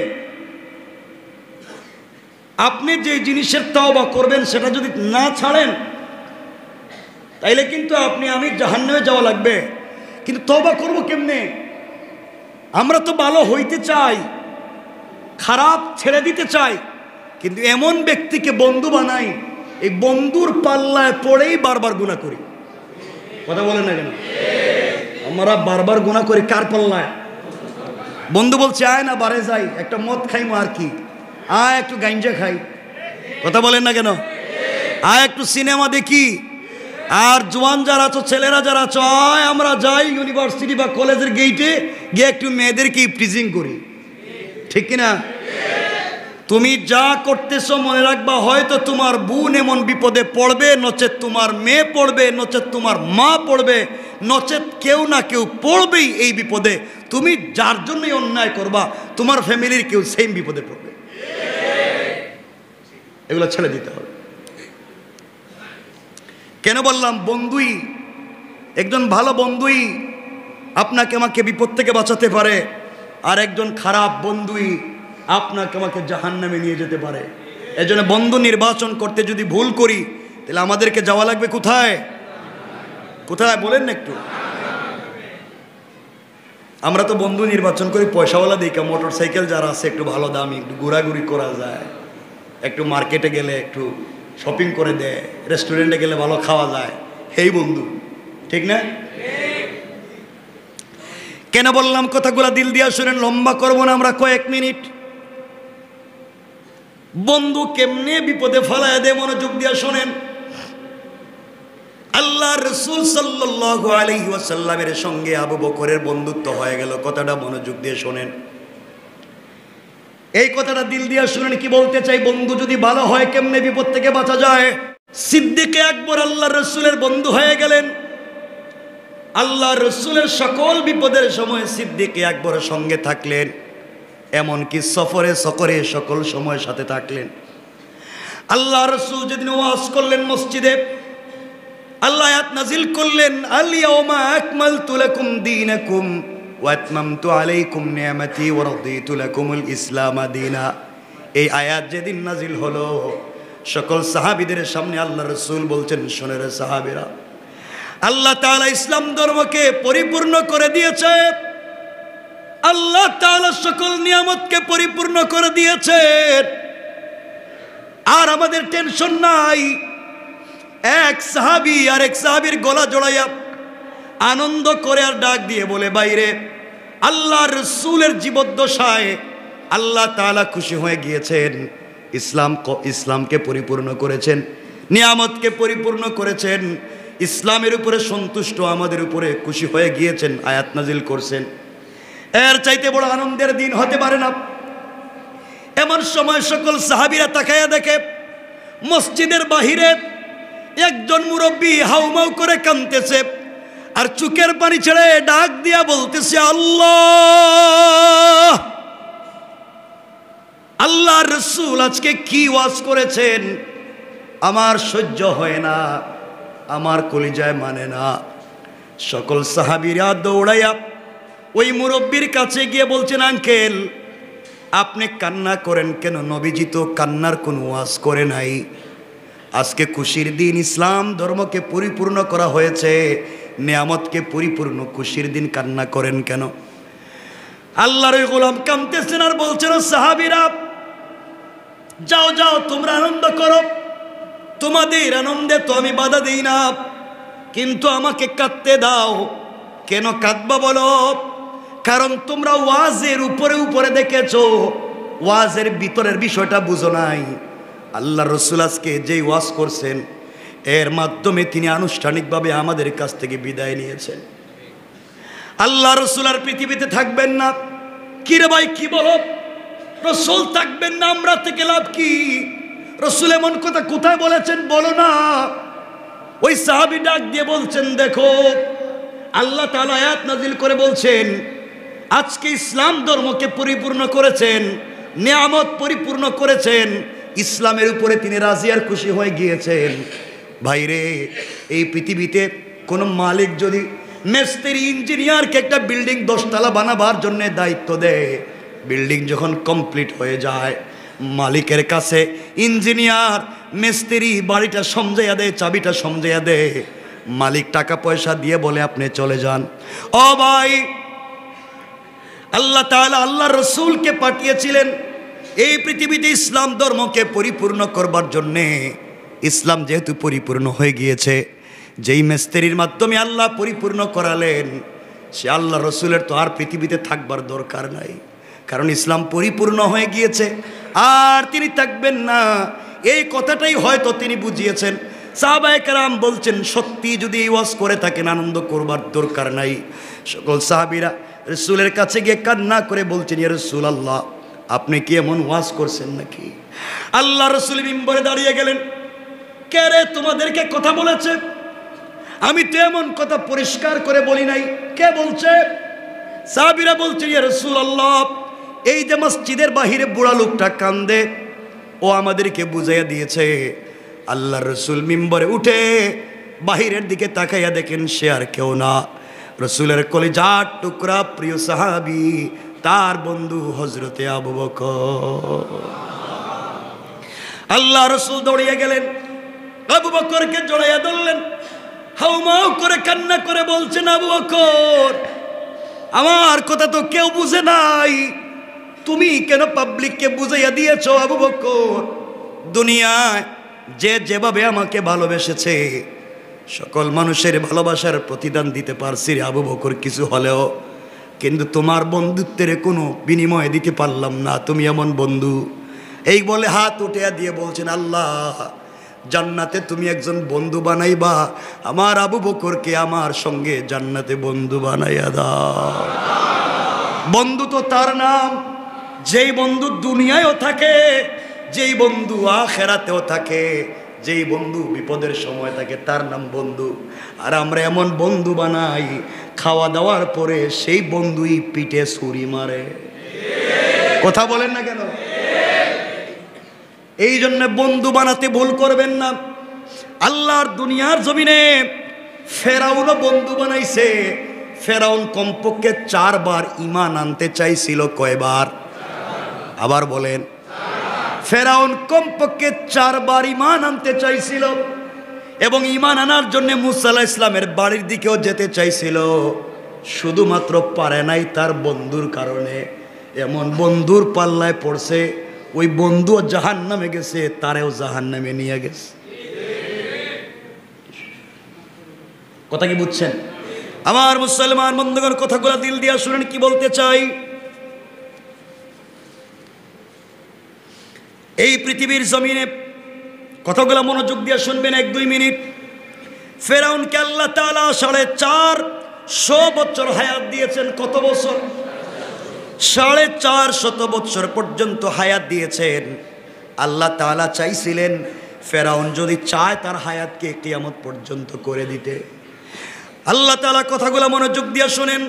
আপনি যে জিনিসের তওবা করবেন সেটা যদি না ছাড়েন তাইলে কিন্তু আমি জাহান্নামে যাওয়া লাগবে। কিন্তু তওবা করব কেমনে? আমরা তো ভালো হইতে চাই, খারাপ ছেড়ে দিতে চাই, কিন্তু এমন ব্যক্তিকে বন্ধু বানাই, এই বন্ধুর পাল্লায় পড়েই বারবার গুনাহ করি। কথা বলেন না কেন? আমরা বারবার গুনাহ করি কার পাল্লায়? বন্ধু বলছে আয় না বারে যাই, একটা মদ খাইমো, আর কি, আয় একটু গাঞ্জা খাই। কথা বলেন না কেন? আয় একটু সিনেমা দেখি। আর জোয়ান যারা আছো, ছেলেরা যারা আছো, আয় আমরা যাই ইউনিভার্সিটি বা কলেজের গেইটে গিয়ে একটু মেয়েদেরকে ইপটিজিং করি। ঠিক কিনা? তুমি যা করতেছো মনে রাখবা, হয়তো তোমার বোন এমন বিপদে পড়বে, নচেত তোমার মেয়ে পড়বে, নচেত তোমার মা পড়বে, নচেত কেউ না কেউ পড়বেই এই বিপদে। তুমি যার জন্যই অন্যায় করবা, তোমার ফ্যামিলির কেউ সেম বিপদে পড়বে। এগুলো ছেড়ে দিতে হবে। কেন বললাম? বন্ধুই, একজন ভালো বন্ধুই আপনাকে আমাকে বিপদ থেকে বাঁচাতে পারে, আর একজন খারাপ বন্ধুই আপনাকে আমাকে জাহান্নামে নিয়ে যেতে পারে। এজন্য বন্ধু নির্বাচন করতে যদি ভুল করি তাহলে আমাদেরকে যাওয়া লাগবে কোথায়? কোথায় বলেন না একটু? আমরা তো বন্ধু নির্বাচন করি পয়সাওয়ালা দেখা, মোটর সাইকেল যারা আছে একটু ভালো দামি, একটু ঘোরাঘুরি করা যায়, একটু মার্কেটে গেলে একটু শপিং করে দেয়, রেস্টুরেন্টে গেলে ভালো খাওয়া যায়, এই বন্ধু। ঠিক না? কেন বললাম কথাগুলো দিল দিয়া শুনেন, লম্বা করবো না আমরা, কয়েক মিনিট। বন্ধু কেমনে বিপদে ফেলায় দেয় মনোযোগ দিয়া শোনেন। আল্লাহ রাসূল সাল্লাল্লাহু আলাইহি ওয়াসাল্লামের সঙ্গে আবু বকরের বন্ধুত্ব হয়ে গেল। কথাটা মনোযোগ দিয়ে শোনেন, এই কথাটা দিল দিয়া শুনেন কি বলতে চাই। বন্ধু যদি ভালো হয় কেমনে বিপদ থেকে বাঁচা যায়। সিদ্দিকে আকবর আল্লাহ রাসূলের বন্ধু হয়ে গেলেন। আল্লাহ রাসূলের সকল বিপদের সময় সিদ্দিকে আকবরের সঙ্গে থাকলেন, এমনকি সফরে সকল সময় সাথে থাকলেন। আল্লাহ রাসূল যেদিন ওয়াজ করলেন মসজিদে, আল্লাহ আয়াত নাজিল করলেন, আল ইয়াউমা আকমালতু লাকুম দীনাকুম ওয়া আতমামতু আলাইকুম নি'মাতি ওয়া রাদিতু লাকুমুল ইসলাম দীনা। এই আয়াত যেদিন নাজিল হলো, সকল সাহাবীদের সামনে আল্লাহ রাসূল বলছেন, শোনো রে সাহাবীরা, আল্লাহ তাআলা ইসলাম ধর্মকে পরিপূর্ণ করে দিয়েছে। আল্লাহ তাআলা সকল নিয়ামতকে পরিপূর্ণ করে দিয়েছেন, আর আমাদের টেনশন নাই। এক সাহাবী আর এক সাহাবীর গলা জড়াইয়া আনন্দ করে আর ডাক দিয়ে বলে, বাইরে আল্লাহর রাসূলের জীবদ্দশায় আল্লাহ তাআলা খুশি হয়ে গিয়েছেন, ইসলামকে পরিপূর্ণ করেছেন, নিয়ামতকে পরিপূর্ণ করেছেন, ইসলামের উপরে সন্তুষ্ট, আমাদের উপরে খুশি হয়ে গিয়েছেন, আয়াত নাজিল করছেন। এর চাইতে বড় আনন্দের দিন হতে পারে না। এমন সময় সকল সাহাবীরা তাকায়া দেখে মসজিদের বাহিরে একজন মুরব্বী হাউমাউ করে কাঁদতেছে, আর চোখের পানি ছেড়ে ডাক দিয়া বলতেছে, আল্লাহ, আল্লাহর রাসূল আজকে কি ওয়াজ করেছেন, আমার সহ্য হয় না, আমার কলিজায় মানে না। সকল সাহাবীরা দৌড়াইয়া ওই মুরব্বীর কাছে গিয়ে বলছেন, আঙ্কেল আপনি কান্না করেন কেন? নবীজি তো কান্নার কোনো ওয়াজ করে নাই। আজকে খুশির দিন, ইসলাম ধর্মকে পরিপূর্ণ করা হয়েছে, নিয়ামতকে পরিপূর্ণ খুশির দিন, কান্না করেন কেন? আল্লাহর গোলাম কাঁদতেছেন আর বলছেন, সাহাবীরা যাও যাও, তোমরা আনন্দ করো, তোমাদের আনন্দে তো আমি বাধা দিই না, কিন্তু আমাকে কাঁদতে দাও। কেন কাঁদবা বলো? কারণ তোমরা ওয়াজের উপরে উপরে দেখেছো, ওয়াজের ভিতরের বিষয়টা বুঝো নাই। আল্লাহর রাসূল আজকে যেই ওয়াজ করছেন, এর মাধ্যমে তিনি আনুষ্ঠানিকভাবে আমাদের কাছ থেকে বিদায় নিয়েছেন। আল্লাহ রাসূল আর পৃথিবীতে থাকবেন না। কি রে ভাই, কি বলো? রাসূল থাকবেন না, আমরা থেকে লাভ কি? রাসূল এমন কথা কোথায় বলেছেন বলো না। ওই সাহাবী ডাক দিয়ে বলছেন, দেখো আল্লাহ তাআলা আয়াত নাজিল করে বলছেন, আজকে ইসলাম ধর্মকে পরিপূর্ণ করেছেন, নিয়ামত পরিপূর্ণ করেছেন, ইসলামের উপরে তিনি রাজি আর খুশি হয়ে গিয়েছেন। ভাইরে, এই পৃথিবীতে কোনো মালিক যদি মিস্ত্রি ইঞ্জিনিয়ারকে একটা বিল্ডিং 10 তলা বানাবার জন্য দায়িত্ব দেয়, বিল্ডিং যখন কমপ্লিট হয়ে যায়, মালিকের কাছে ইঞ্জিনিয়ার মিস্ত্রি বাড়িটা সমঝাইয়া দেয়, চাবিটা সমঝাইয়া দেয়, মালিক টাকা পয়সা দিয়ে বলে আপনি চলে যান। ও ভাই, আল্লাহ তাআলা আল্লাহর রাসূলকে পাঠিয়েছিলেন এই পৃথিবীতে ইসলাম ধর্মকে পরিপূর্ণ করবার জন্যে। ইসলাম যেহেতু পরিপূর্ণ হয়ে গিয়েছে, যেই মিস্ত্রির মাধ্যমে আল্লাহ পরিপূর্ণ করালেন, সে আল্লাহ রাসূলের তো আর পৃথিবীতে থাকবার দরকার নাই, কারণ ইসলাম পরিপূর্ণ হয়ে গিয়েছে, আর তিনি থাকবেন না। এই কথাটাই হয়তো তিনি বুঝিয়েছেন। সাহাবায়ে কেরাম বলছেন, সত্যি যদি এই ওয়াজ করে থাকেন, আনন্দ করবার দরকার নাই। সকল সাহাবীরা রাসূলের কাছে গিয়ে কান্না করে বলছেন, ইয়া রাসূলুল্লাহ, আপনি কি এমন ওয়াজ করছেন নাকি? আল্লাহ রাসূল মিম্বরে দাঁড়িয়ে গেলেন, কে রে তোমাদেরকে কথা বলেছে? আমি তো এমন কথা পরিষ্কার করে বলি নাই, কে বলছে? সাহাবীরা বলছেন, ইয়া রাসূলুল্লাহ, এই যে মসজিদের বাহিরে বুড়া লোকটা কান্দে, ও আমাদেরকে বুঝাইয়া দিয়েছে। আল্লাহর রাসূল মিম্বরে উঠে বাহিরের দিকে তাকাইয়া দেখেন, সে আর কেউ না, রাসূলের কলিজার টুকরা প্রিয় সাহাবী, তার বন্ধু হযরতে আবু বকর। আল্লাহ রাসূল দৌড়িয়ে গেলেন, আবু বকরকে জড়াইয়া ধরলেন, হাউমাউ করে কান্না করে বলছেন, আবু বকর, আমার কথা তো কেউ বুঝে নাই, তুমি কেন পাবলিককে বুঝাইয়া দিয়েছো? আবু বকর, দুনিয়ায় যে যেভাবে আমাকে ভালোবেসেছে, সকল মানুষের ভালোবাসার প্রতিদান দিতে পারছি রে আবু বকর কিছু হলেও, কিন্তু তোমার বন্ধুত্বের কোনো বিনিময় দিতে পারলাম না, তুমি এমন বন্ধু। এই বলে হাত উঠিয়া দিয়ে বলছেন, আল্লাহ, জান্নাতে তুমি একজন বন্ধু বানাইবা, আমার আবু বকরকে আমার সঙ্গে জান্নাতে বন্ধু বানাইয়া দাও। বন্ধু তো তার নাম, যেই বন্ধু দুনিয়ায়ও থাকে, যেই বন্ধু আখিরাতেও থাকে, যেই বন্ধু বিপদের সময় থাকে, তার নাম বন্ধু। আর আমরা এমন বন্ধু বানাই, খাওয়া দাওয়ার পরে সেই বন্ধুই পিঠে ছুরি মারে। কথা বলেন না কেন? এই জন্য বন্ধু বানাতে ভুল করবেন না। আল্লাহর দুনিয়ার জমিনে ফেরাউনও বন্ধু বানাইছে। ফেরাউন কমপক্ষে 4 বার ঈমান আনতে চাইছিল। কয়বার? আবার বলেন। ফেরাউন কমপক্ষে 4 বার ঈমান আনতে চাইছিল এবং ঈমান আনার জন্য মুসা আলাইহিস সালামের বাড়ির দিকেও যেতে চাইছিল, শুধুমাত্র পারে নাই তার বন্ধুর কারণে। এমন বন্ধুর পাল্লায় পড়ছে, ওই বন্ধুও জাহান্নামে গেছে, তারেও জাহান্নামে নিয়ে গেছে। কথা কি বুঝছেন? আমার মুসলমান বন্ধুগণ, কথাগুলো দিল দিয়া শুনেন কি বলতে চাই। এই পৃথিবীর জমিনে কথাগুলো মনোযোগ দিয়ে শুনবেন 1-2 মিনিট। ফেরাউনকে আল্লাহ তাআলা 450 বছর হায়াত দিয়েছেন। কত বছর? 450 বছর পর্যন্ত হায়াত দিয়েছেন। আল্লাহ তাআলা চাইছিলেন ফেরাউন যদি চায় তার হায়াতকে কিয়ামত পর্যন্ত করে দিতে। আল্লাহ তাআলা কথাগুলো মনোযোগ দিয়ে শুনেন।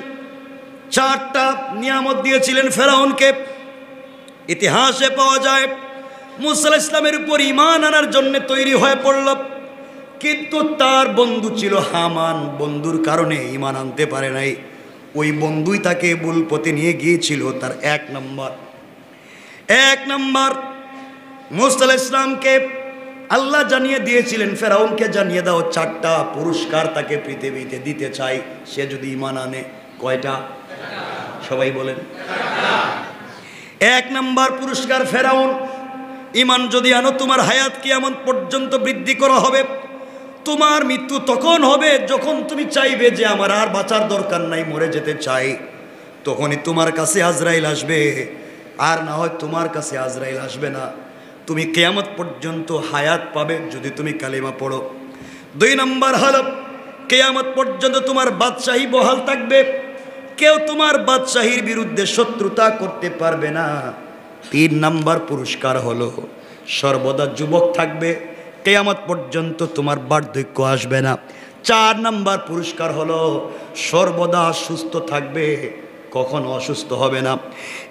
4টা নিয়ামত দিয়েছিলেন ফেরাউনকে। ইতিহাসে পাওয়া যায় মুসা আলাইহিস সালামের উপর ঈমান আনার জন্য তৈরি হয়ে পড়ল, কিন্তু তার বন্ধু ছিল হামান। বন্ধুর কারণে ঈমান আনতে পারে নাই। ওই বন্ধুই তাকে ভুল পথে নিয়ে গিয়েছিল। তার 1 নম্বর মুসা আলাইহিস সালামকে আল্লাহ জানিয়ে দিয়েছিলেন, ফেরাউনকে জানিয়ে দাও 4টা পুরস্কার তাকে পৃথিবীতে দিতে চাই সে যদি ঈমান আনে। কয়টা? সবাই বলেন। 1 নম্বর পুরস্কার, ফেরাউন ঈমান যদি আনো তোমার হায়াত কিয়ামত পর্যন্ত বৃদ্ধি করা হবে। তোমার মৃত্যু তখন হবে যখন তুমি চাইবে যে আমার আর বাঁচার দরকার নাই, মরে যেতে চাই, তখনই তোমার কাছে আজরাইল আসবে। আর না হয় তোমার কাছে আজরাইল আসবে না। তুমি কিয়ামত পর্যন্ত হায়াত পাবে যদি তুমি কালিমা পড়ো। 2 নম্বর হলো কিয়ামত পর্যন্ত তোমার বাদশাহী বহাল থাকবে, কেউ তোমার বাদশাহীর বিরুদ্ধে শত্রুতা করতে পারবে না। 3 নম্বর পুরস্কার হলো সর্বদা যুবক থাকবে, কিয়ামত পর্যন্ত তোমার বার্ধক্য আসবে না। 4 নম্বর পুরস্কার হলো সর্বদা সুস্থ থাকবে, কখনো অসুস্থ হবে না।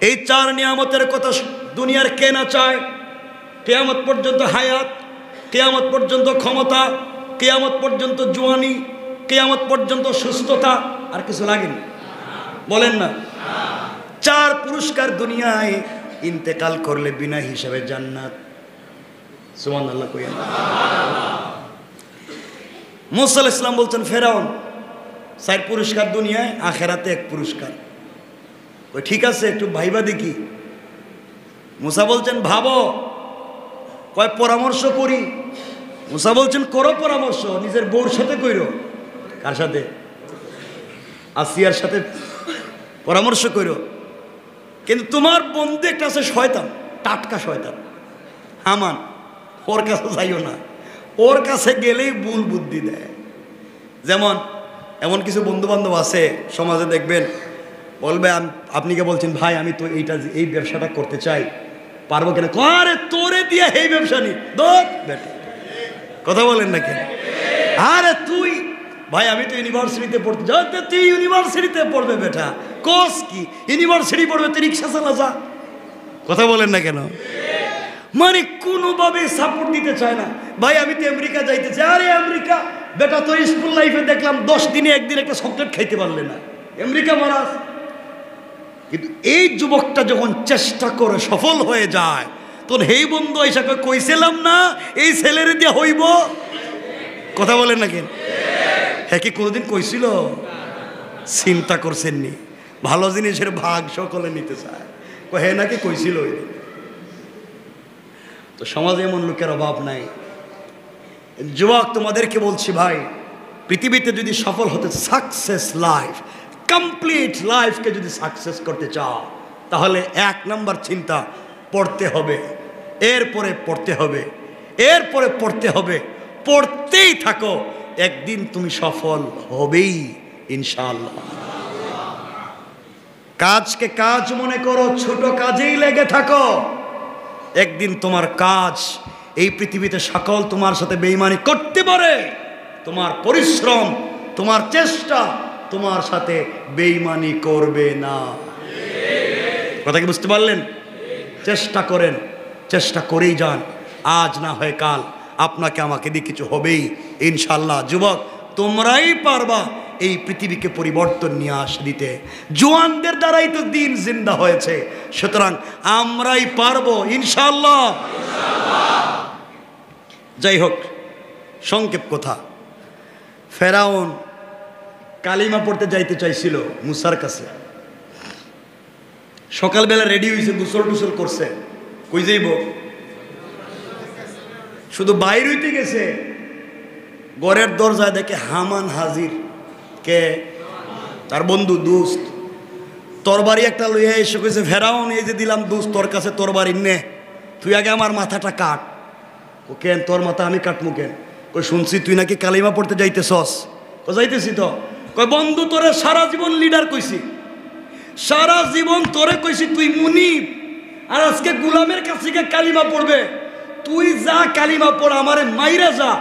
এই 4 নিয়ামতের কথা দুনিয়ার কে না চায়? কিয়ামত পর্যন্ত হায়াত, কিয়ামত পর্যন্ত ক্ষমতা, কিয়ামত পর্যন্ত জওয়ানি, কিয়ামত পর্যন্ত সুস্থতা। আর কিছু লাগেনি? বলেন না। 4 পুরস্কার দুনিয়ায়, ইন্তেকাল করলে বিনা হিসাবে জান্নাত। সুবহানাল্লাহ কইয়া। মুসা আলাইহিস সালাম বলছেন ফেরাউন 4 পুরস্কার দুনিয়ায়, আখেরাতে 1 পুরস্কার। ওই ঠিক আছে, একটু ভাইবা দেখি। মুসা বলছেন ভাবো। কয় পরামর্শ করি। মুসা বলছেন করো পরামর্শ, নিজের বউর সাথে কইরো। কার সাথে? আসিয়ার সাথে পরামর্শ কইরো। কিন্তু তোমার বন্ধু একটা আছে শয়তান, টাটকা শয়তান, হামান। ওর কাছে যাইও না, ওর কাছে গেলেই ভুল বুদ্ধি দেয়। যেমন এমন কিছু বন্ধু বান্ধব আছে সমাজে, দেখবেন বলবে আপনি কে বলছেন ভাই আমি তো এই ব্যবসাটা করতে চাই, পারবো কেন? আরে তোরে দিয়ে এই ব্যবসা নি বেটা। কথা বলেন না কেন? আরে তুই ভাই আমি তো ইউনিভার্সিটিতে পড়তে যাও। তুই ইউনিভার্সিটিতে পড়বে বেটা, কোর্স কি ইউনিভার্সিটি পড়বে, তুই রিক্সা চালা যা। কথা বলেন না কেন? মানে কোনোভাবে সাপোর্ট দিতে চায় না। ভাই আমি তো আমেরিকা যাইতে চাই। আরে আমেরিকা বেটা, তো স্কুল লাইফে দেখলাম 10 দিনে একদিন একটা চকলেট খাইতে পারলে না, আমেরিকা মারাস। কিন্তু এই যুবকটা যখন চেষ্টা করে সফল হয়ে যায়, তখন হেই বন্ধু এসে কইছিলাম না এই ছেলের দিয়ে হইব। কথা বলেন না কেন? হ্যাঁ কি কোনোদিন কইছিল? চিন্তা করছেননি? ভালো জিনিসের ভাগ সকলে নিতে চায়। হ্যাঁ নাকি কইছিল? তো সমাজে এমন লোকের অভাব নাই। যুবক তোমাদেরকে বলছি ভাই, পৃথিবীতে যদি সফল হতে, সাকসেস লাইফ, কমপ্লিট লাইফকে যদি সাকসেস করতে চাও, তাহলে 1 নম্বর চিন্তা, পড়তে হবে, এরপরে পড়তে হবে, এরপরে পড়তে হবে, পড়তেই থাকো, একদিন তুমি সফল হবেই ইনশাআল্লাহ। কাজকে কাজ মনে করো, ছোট কাজেই লেগে থাকো, একদিন তোমার কাজ এই পৃথিবীতে সকল তোমার সাথে বেঈমানি করতে পারে, তোমার পরিশ্রম, তোমার চেষ্টা তোমার সাথে বেঈমানি করবে না। কথা কি বুঝতে পারলেন? চেষ্টা করেন, চেষ্টা করেই যান। আজ না হয় কাল আপনাকে আমাকে দিয়ে কিছু হবেই ইনশাল্লাহ। যুবক, তোমরাই পারবা এই পৃথিবীকে পরিবর্তন নিয়ে দিতে। জওয়ানদের দ্বারাই তো দিন জিন্দা হয়েছে, সুতরাং আমরাই পারবো ইনশাল্লাহ। যাই হোক, সংক্ষেপ কথা, ফেরাউন কালিমা পড়তে যাইতে চাইছিল মুসার কাছে। সকালবেলা রেডি হয়েছে, গোসল টুসল করছে, কই যাইব? শুধু বাইর হইতে গেছে, ঘরের দরজায় দেখে হামান হাজির। কে? তার বন্ধু, দোস্ত। তরবারি একটা লইয়া এসে কইছে, ফেরাউন এই যে দিলাম দোস্ত তোর কাছে তরবারি, নে তুই আগে আমার মাথাটা কাট। ও কেন তোর মাথা আমি কাটমু কেন? কই শুনছি তুই নাকি কালিমা পড়তে যাইতেছস। ও যাইতেছি তো। কই বন্ধু তোরে সারা জীবন লিডার কইছি, সারা জীবন তোরে কইছি তুই মুনিব, আর আজকে গোলামের কাছে গিয়ে কালিমা পড়বে। তুই যা কালিমা পড়, আমারে মাইরা যা।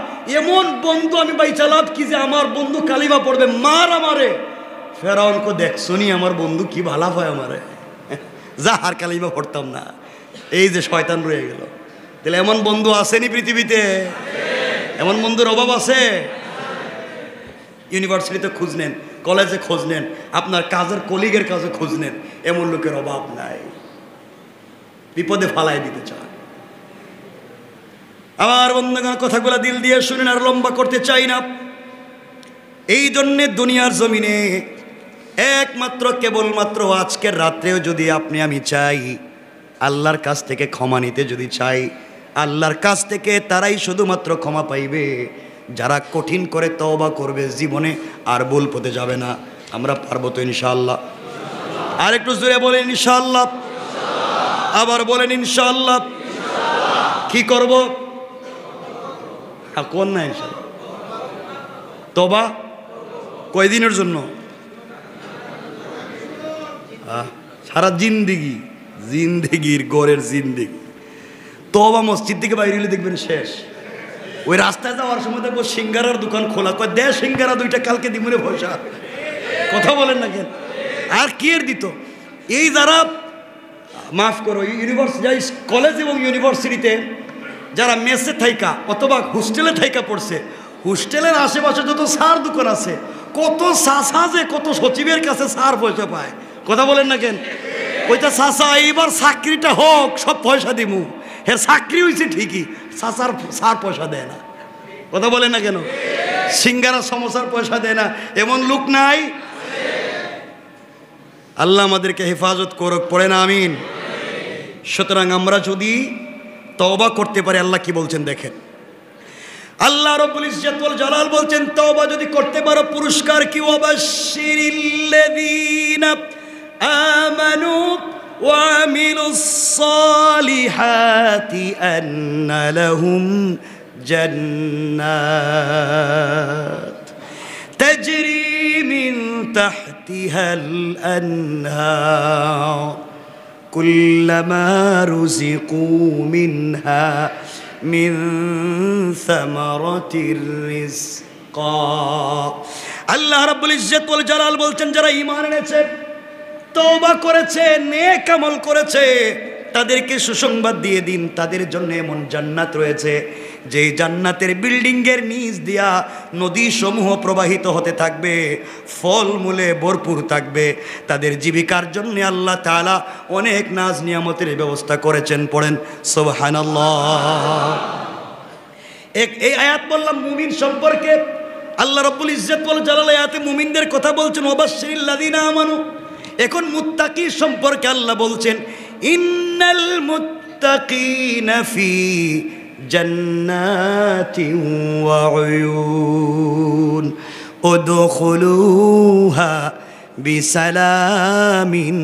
এমন বন্ধু আমি বাইচালাম কি যে আমার বন্ধু কালিমা পড়বে, মার আমারে। ফেরাউনকে দেখছনি আমার বন্ধু কি ভালা হয় আমারে, যা আর কালিমা পড়তাম না। এই যে শয়তান রয়ে গেল। তাহলে এমন বন্ধু আসেনি পৃথিবীতে? এমন বন্ধুর অভাব আছে? ইউনিভার্সিটিতে খোঁজ নেন, কলেজে খোঁজ নেন, আপনার কাজের কলিগের কাছে খোঁজ নেন, এমন লোকের অভাব নাই। বিপদে ফালাই দিতে চায়। আমার বন্ধুগণ, কথাগুলো দিল দিয়ে শুনেন, আর লম্বা করতে চাই না। এই জন্যে দুনিয়ার জমিনে একমাত্র কেবলমাত্র আজকের রাত্রেও যদি আপনি আমি চাই আল্লাহর কাছ থেকে ক্ষমা নিতে, যদি চাই আল্লাহর কাছ থেকে, তারাই শুধুমাত্র ক্ষমা পাইবে যারা কঠিন করে তওবা করবে, জীবনে আর ভুল পথে যাবে না। আমরা পারবো তো ইনশাআল্লাহ? আর একটু জোরে বলেন ইনশাআল্লাহ। আবার বলেন ইনশাআল্লাহ। কি করব? কোন না ইনশাআল্লাহ। তওবা কয়দিনের জন্য? সারা জিন্দেগি, জিন্দেগির গড়ের জিন্দেগি। তওবা মসজিদ থেকে বাইরে হলে দেখবেন শেষ। ওই রাস্তায় যাওয়ার সময় দেখবো সিঙ্গারার দোকান খোলা, কয় দে সিঙ্গারা দুইটা, কালকে দিমুরে পয়সা। কথা বলেন না কেন? আর কি এর দিত? এই যারা মাফ করো ইউনিভার্সিটি, কলেজ এবং ইউনিভার্সিটিতে যারা মেসে থাইকা অথবা হোস্টেলে থাইকা পড়ছে, হোস্টেলের আশেপাশে যত সার দোকান আছে, কত চাষা যে কত সচিবের কাছে সার পয়সা পায়। কথা বলেন না কেন? ওইটা চাষা এইবার চাকরিটা হোক, সব পয়সা দিমু। হ্যাঁ, চাকরি হয়েছে ঠিকই, চাষার সার পয়সা দেয় না। কথা বলেন না কেন? সিঙ্গারা সমোসার পয়সা দেয় না, এমন লোক নাই? আল্লাহ আমাদেরকে হেফাজত করুক, পড়ে না আমিন। সুতরাং আমরা যদি তওবা করতে পারি, আল্লাহ কি বলছেন দেখেন। আল্লাহ রাব্বুল ইজ্জত ওয়াল জালাল বলছেন, তওবা যদি করতে পারো পুরস্কার কি? ওয়াবাশশিরিল্লাযীনা আমানু ওয়া আমিলুস সালিহাতি আন্না লাহুম জান্নাত তাজরি মিন তাহতিহাল আনহার কুল্লামা রুজিকু মিনহা মিন সামারাতির রিজকা। আল্লাহ রাব্বুল ইজ্জত ওয়াল জালাল বলছেন, যারা ঈমান এনেছে, তওবা করেছে, নেক আমল করেছে, তাদেরকে সুসংবাদ দিয়ে দিন, তাদের জন্য এমন জান্নাত রয়েছে যেই জান্নাতের বিল্ডিংয়ের নিচ দিয়া নদী সমূহ প্রবাহিত হতে থাকবে, ফলমূলে ভরপুর থাকবে। তাদের জীবিকার জন্য আল্লাহ তাআলা অনেক নাজ নিয়ামতের ব্যবস্থা করেছেন। পড়েন সুবহানাল্লাহ। এই আয়াত বললাম মুমিন সম্পর্কে। আল্লাহ রাব্বুল ইজ্জত ওয়াল জালাল আয়াতে মুমিনদের কথা বলছেন, ওয়াবাশশিরিল্লাযীনা আমানু। এখন মুত্তাকি সম্পর্কে আল্লাহ বলছেন, ইন্নাল মুত্তাকিনা ফি জান্নাতিন ওয়া উয়ুন উদখুলুহা বিসালামিন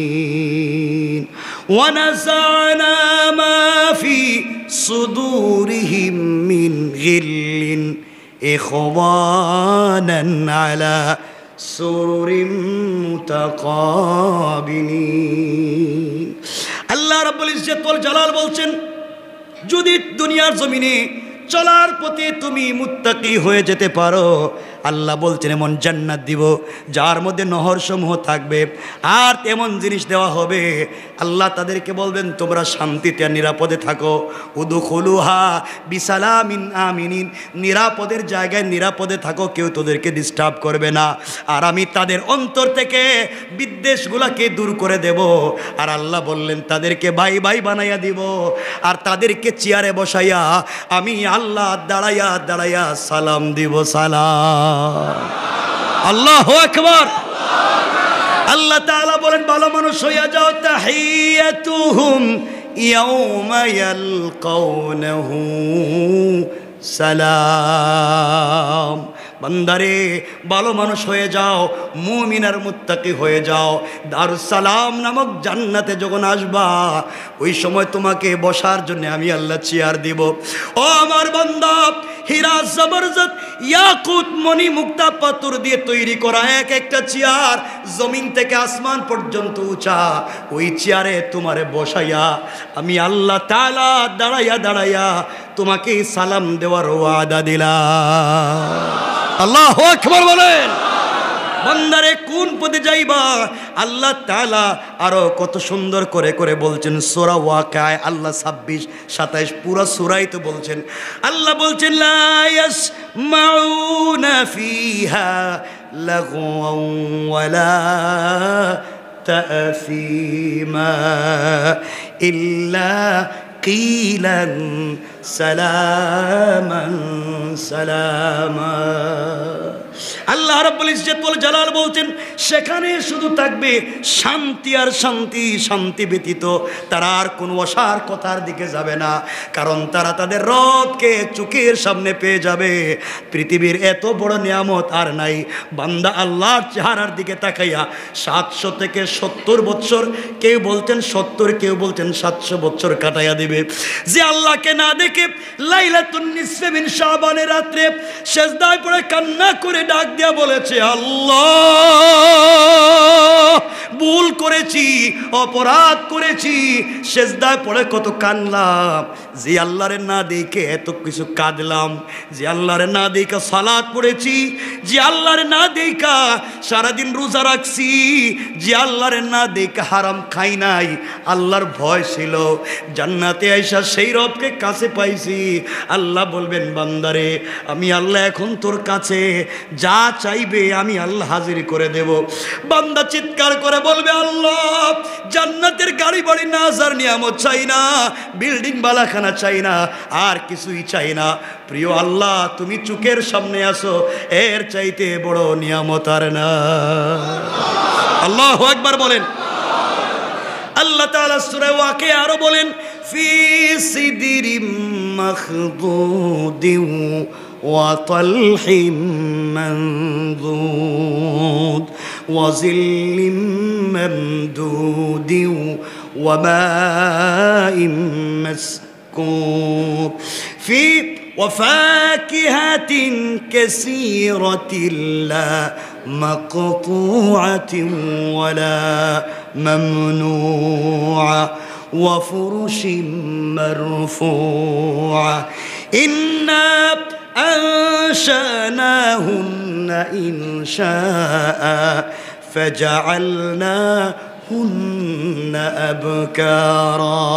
আমিনিন ওয়া নাযা'না মা ফি সুদুরিহিম মিন গিল্লিন ইখওয়ানান আলা সুরুরিম মুতাকাবিলিন। আল্লাহ রাব্বুল ইজ্জত ওয়াল জালাল বলছেন, যদি দুনিয়ার জমিনে চলার পথে তুমি মুত্তাকি হয়ে যেতে পারো, আল্লাহ বলছেন এমন জান্নাত দিব যার মধ্যে নহরসমূহ থাকবে, আর এমন জিনিস দেওয়া হবে আল্লাহ তাদেরকে বলবেন তোমরা শান্তিতে আর নিরাপদে থাকো, উদখুলুহা বিসালামিন আমিনিন, নিরাপদের জায়গায় নিরাপদে থাকো, কেউ তোদেরকে ডিস্টার্ব করবে না, আর আমি তাদের অন্তর থেকে বিদ্বেষগুলাকে দূর করে দেব। আর আল্লাহ বললেন তাদেরকে ভাই ভাই বানাইয়া দিব, আর তাদেরকে চেয়ারে বসাইয়া আমি আল্লাহ দাঁড়াইয়া দাঁড়াইয়া সালাম দিব, সালাম। আল্লাহু আকবার। আল্লাহ তাআলা বলেন ভালো মানুষ হইয়া যাও, তাহিয়াতুহুম ইয়াউমা ইয়ালকাউনাহু সালাম। বান্দারে ভালো মানুষ হয়ে যাও, মুমিন আর মুত্তাকি হয়ে যাও, দারুস সালাম নামক জান্নাতে যখন আসবা ওই সময় তোমাকে বসার জন্য আমি আল্লাহ চেয়ার দিব। ও আমার বান্দা, হীরা জবরদস্ত ইয়াকুত মণি মুক্তা পাথর দিয়ে তৈরি করা এক একটা চেয়ার, জমিন থেকে আসমান পর্যন্ত উঁচা, ওই চেয়ারে তোমারে বসাইয়া আমি আল্লাহ তাআলা দাঁড়াইয়া দাঁড়াইয়া তোমাকে সালাম দেওয়ার ওয়াদা দিলাম। আল্লাহু আকবার বলেন। বান্দারে কোন পথে যাইবা আল্লাহ তাআলা আরো কত সুন্দর করে করে বলছেন। সূরা ওয়াকিয়া আল্লাহ 26-27 পুরো সূরাই তো বলছেন। আল্লাহ বলছেন লা ইয়াসমাউনা ফিহা লাগওয়ান ওয়ালা তা'সীমা ইল্লা কিলান সালামান সালামা। আল্লাহ রাব্বুল ইজ্জত ওয়াল জালাল বলছেন সেখানে শুধু থাকবে শান্তি আর শান্তি, শান্তি ব্যতীত তারা আর কোনো অসার কথার দিকে যাবে না, কারণ তারা তাদের রবকে চোখের সামনে পেয়ে যাবে। পৃথিবীর এত বড় নিয়ামত আর নাই। বান্দা আল্লাহর চেহারার দিকে তাকাইয়া 700 থেকে 70 বছর, কেউ বলছেন 70, কেউ বলছেন 700 বছর কাটাইয়া দিবে। যে আল্লাহকে না দেখে লাইলাতুন নিসফে মিন শাবানের রাত্রে সেজদায় পড়ে কান্না করে ডাক দিয়া বলেছে আল্লাহ ভুল করেছি, অপরাধ করেছি, সেজদায় পড়ে কত কাঁদলাম, যে আল্লাহরে না দেখে এত কিছু কাঁদলাম, যে আল্লাহরে না দেখে সালাত পড়েছি, যে আল্লাহরে না দেখা সারাদিন রোজা রাখছি, যে আল্লাহরে না দেখে হারাম খাই নাই, আল্লাহর ভয় ছিল, জান্নাতে আইসা সেই রবকে কাছে পাইছি। আল্লাহ বলবেন বান্দারে আমি আল্লাহ এখন তোর কাছে যা চাইবে আমি আল্লাহ হাজির করে দেব। বান্দা চিৎকার করে বলবে আল্লাহ জান্নাতের গাড়ি বাড়ি না যার নিয়ামত চাই না, বিল্ডিং বালাখানা চাই না, আর কিছুই চাই না। প্রিয় আল্লাহ তুমি চোখের সামনে আসো, এর চাইতে বড় নিয়ামত আর না। আল্লাহু আকবার বলেন। আল্লাহ তাআলা সূরা ওয়াকিয়া আরো বলেন ফি সিদরিম মাখদুদিন ওয়া তালহিম মানদুদ ওয়া জিল্লিম মামদুদিন ওয়া মাইম মাসকুব ফি وفاكهة كثيرة لا مقطوعة ولا ممنوعة وفرش مرفوعة إنا أنشأناهن إنشاء فجعلناهن أبكارا।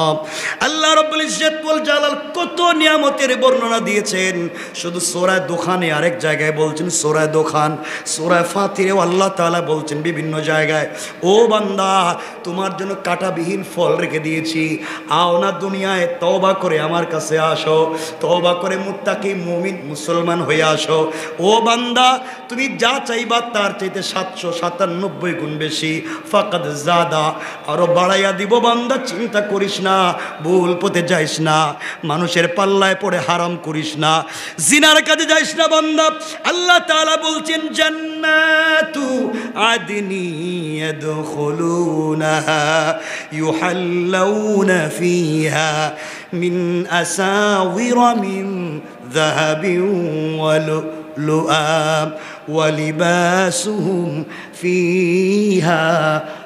আল্লাহ রাব্বুল ইজ্জত ওয়াল জালাল কত নিয়ামতের বর্ণনা দিয়েছেন। শুধু সূরা দোখানে আরেক জায়গায় বলছেন, সূরা দোখান, সূরা ফাতিরে আল্লাহ তাআলা বলছেন বিভিন্ন জায়গায় ও বান্দা তোমার জন্য কাঁটাবিহীন ফল রেখে দিয়েছি, আও না দুনিয়ায় তওবা করে আমার কাছে আসো, তওবা করে মুত্তাকি মুমিন মুসলমান হয়ে আসো। ও বান্দা তুমি যা চাইবা তার চাইতে 797 গুণ বেশি, ফাকাদ জাদা আরো বাড়াইয়া দিব। বান্দা চিন্তা করিস না, ভুল পথে যাইস না, মানুষের পাল্লায় পড়ে হারাম করিস না, জিনার কাজে যাইস না বান্দা। আল্লাহ তাআলা বলছেন জান্নাতু আদনি ইয়াদখুলুনাহা ইউহাল্লাউনা ফিহা মিন আসাওিরা মিন যাহাবিন ওয়া لؤام ولباسهم فيها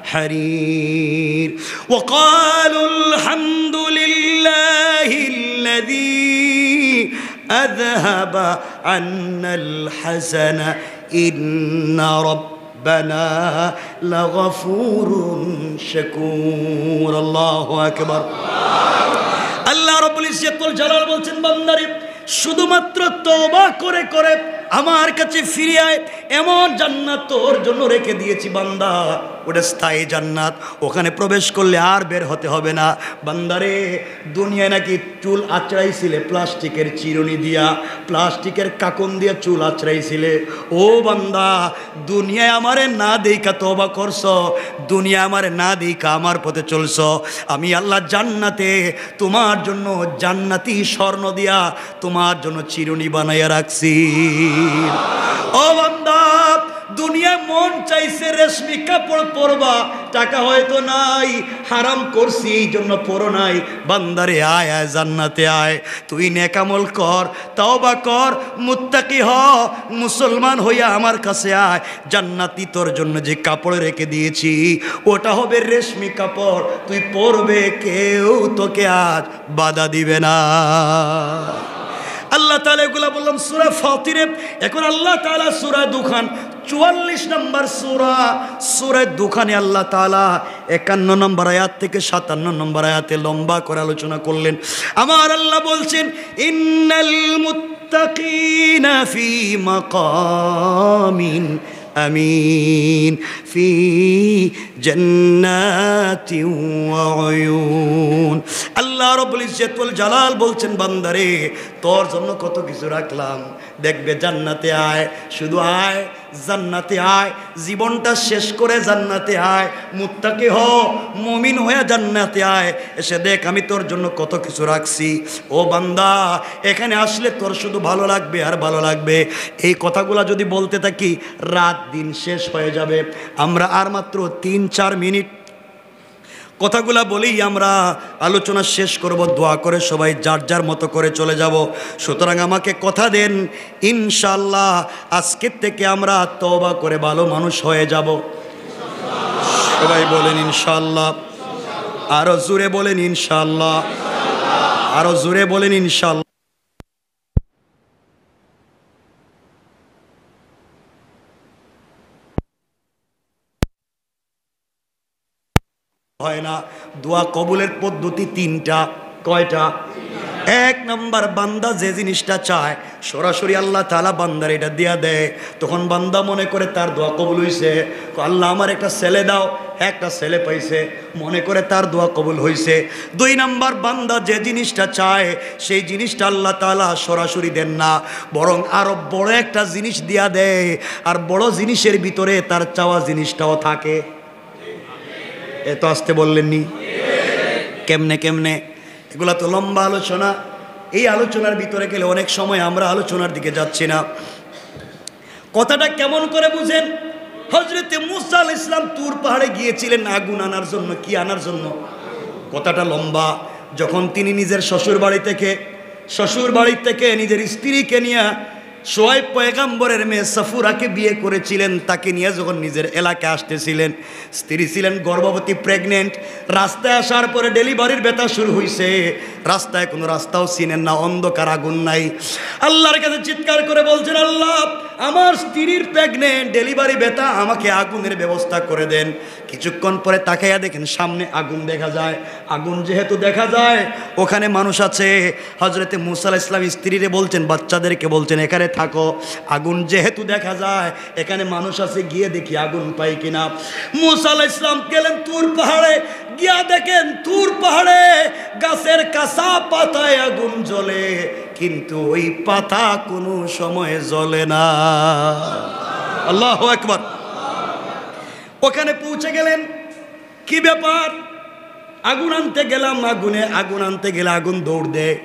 حرير وقالوا الحمد لله الذي আযহাবা আন্নাল হাসানা ইন্না রাব্বানা লাগফুরুন শাকুর। আল্লাহু আকবার। আল্লাহ রাব্বুল ইজ্জতুল জালাল বলছেন, বান্দারে শুধুমাত্র তওবা করে করে আমার কাছে ফিরে আয়, এমন জান্নাত তোর জন্য রেখে দিয়েছি বান্দা, ওটা স্থায়ী জান্নাত, ওখানে প্রবেশ করলে আর বের হতে হবে না। বান্দারে দুনিয়ায় নাকি চুল আঁচড়াইছিলে প্লাস্টিকের চিরুনি দিয়া, প্লাস্টিকের কাকন দিয়া চুল আঁচড়াইছিলে। ও বান্দা, দুনিয়ায় আমারে না দেইকা তওবা করছ, দুনিয়া আমারে না দেইকা আমার পথে চলছ, আমি আল্লাহ জান্নাতে তোমার জন্য জান্নাতি স্বর্ণ দিয়া তোমার জন্য চিরুনি বানাইয়া রাখছি। ও বান্দা, দুনিয়ায় মন চাইছে রেশমি কাপড় পরবা, টাকা হয়তো নাই, হারাম করছি এই জন্য পরো নাই। বান্দারে আয় আয় জান্নাতে আয়, তুই নেক আমল কর, তওবা কর, মুত্তাকি হ, মুসলমান হইয়া আমার কাছে আয়। জান্নাতি তোর জন্য যে কাপড় রেখে দিয়েছি ওটা হবে রেশমি কাপড়, তুই পরবে, কেউ তোকে আজ বাধা দিবে না। আল্লাহ তাআলা এগুলা বললাম সূরা ফাতিরে। এখন আল্লাহ তাআলা সূরা দুখান 44 নম্বর সূরা দুখানে আল্লাহ তাআলা 51 নম্বর আয়াত থেকে 57 নম্বর আয়াতে লম্বা করে আলোচনা করলেন। আমার আল্লাহ বলছেন, ইন্নাল মুত্তাকিনা ফি মাকামিন আমিন ফি জান্নাতি ওয়া উয়ুন। আল্লাহ রাব্বুল ইজ্জতুল জালাল বলছেন, বান্দারে তোর জন্য কত কিছু রাখলাম, দেখবে জান্নাতে আয়, শুধু আয়, জান্নাতে আয়, জীবনটা শেষ করে জান্নাতে আয়, মুত্তাকি হ, মুমিন হয়ে জান্নাতে আয়, এসে দেখ আমি তোর জন্য কত কিছু রাখছি। ও বান্দা, এখানে আসলে তোর শুধু ভালো লাগবে আর ভালো লাগবে। এই কথাগুলো যদি বলতে থাকি রাত দিন শেষ হয়ে যাবে। আমরা আর মাত্র 3-4 মিনিট কথাগুলা বলেই আমরা আলোচনা শেষ করব। দোয়া করে সবাই যার যার মতো করে চলে যাব। সুতরাং আমাকে কথা দেন, ইনশাআল্লাহ আজকের থেকে আমরা তওবা করে ভালো মানুষ হয়ে যাব। সবাই বলেন ইনশাআল্লাহ। আরো জোরে বলেন ইনশাআল্লাহ। আরো জোরে বলেন ইনশাআল্লাহ। হয় না। দোয়া কবুলের পদ্ধতি 3টা। কয়টা? 1 নম্বর, বান্দা যে জিনিসটা চায় সরাসরি আল্লাহ তাআলা বান্দার এটা দিয়া দেয়। তখন বান্দা মনে করে তার দোয়া কবুল হইছে। আল্লাহ আমার একটা ছেলে দাও, একটা ছেলে পাইছে, মনে করে তার দোয়া কবুল হইছে। 2 নম্বর, বান্দা যে জিনিসটা চায় সেই জিনিসটা আল্লাহ তাআলা সরাসরি দেন না, বরং আরো বড় একটা জিনিস দিয়া দেয়, আর বড় জিনিসের ভিতরে তার চাওয়া জিনিসটাও থাকে। এত আসতে বললেননি? কেমনে কেমনে? এগুলা তো লম্বা আলোচনা। এই আলোচনার ভিতরে গেলে অনেক সময় আমরা আলোচনার দিকে যাচ্ছি না। কথাটা কেমন করে বুঝেন? হযরতে মূসা আলাইহিস সালাম তুর পাহাড়ে গিয়েছিলেন আগুন আনার জন্য। কি আনার জন্য? কথাটা লম্বা। যখন তিনি নিজের শ্বশুর বাড়ি থেকে নিজের স্ত্রীকে নিয়ে শোয়েব পয়গম্বরের মেয়ে সাফুরাকে বিয়ে করেছিলেন, তাকে নিয়ে যখন নিজের এলাকায় আসতেছিলেন, স্ত্রী ছিলেন গর্ভবতী, প্রেগনেন্ট। রাস্তায় আসার পরে ডেলিভারির ব্যথা শুরু হয়েছে। রাস্তায় কোনো রাস্তাও চিনেন না, অন্ধকার, আগুন নাই। আল্লাহর কাছে চিৎকার করে বলছেন, আল্লাহ আমার স্ত্রীর প্রেগনেন্ট, ডেলিভারি ব্যথা, আমাকে আগুনের ব্যবস্থা করে দেন। কিছুক্ষণ পরে তাকাইয়া দেখেন সামনে আগুন দেখা যায়। আগুন যেহেতু দেখা যায় ওখানে মানুষ আছে। হযরতে মূসা আলাইহিস সালাম স্ত্রীরে বলছেন, বাচ্চাদেরকে বলছেন এখানে থাকো। আগুন যেহেতু দেখা যায় এখানে মানুষ আছে, গিয়ে দেখি আগুন পাই কিনা। মূসা আলাইহিস সালাম গেলেন তুর পাহাড়ে, গিয়া দেখেন তুর পাহাড়ে গাছের কাঁচা পাতায় আগুন জ্বলে, কিন্তু ওই পাতা কোনো সময় জ্বলে না। আল্লাহু আকবার। ওখানে পৌঁছে গেলেন, কি ব্যাপার? আগুন আনতে গেলাম, আগুন আনতে গেলে আগুন দৌড় দেয়,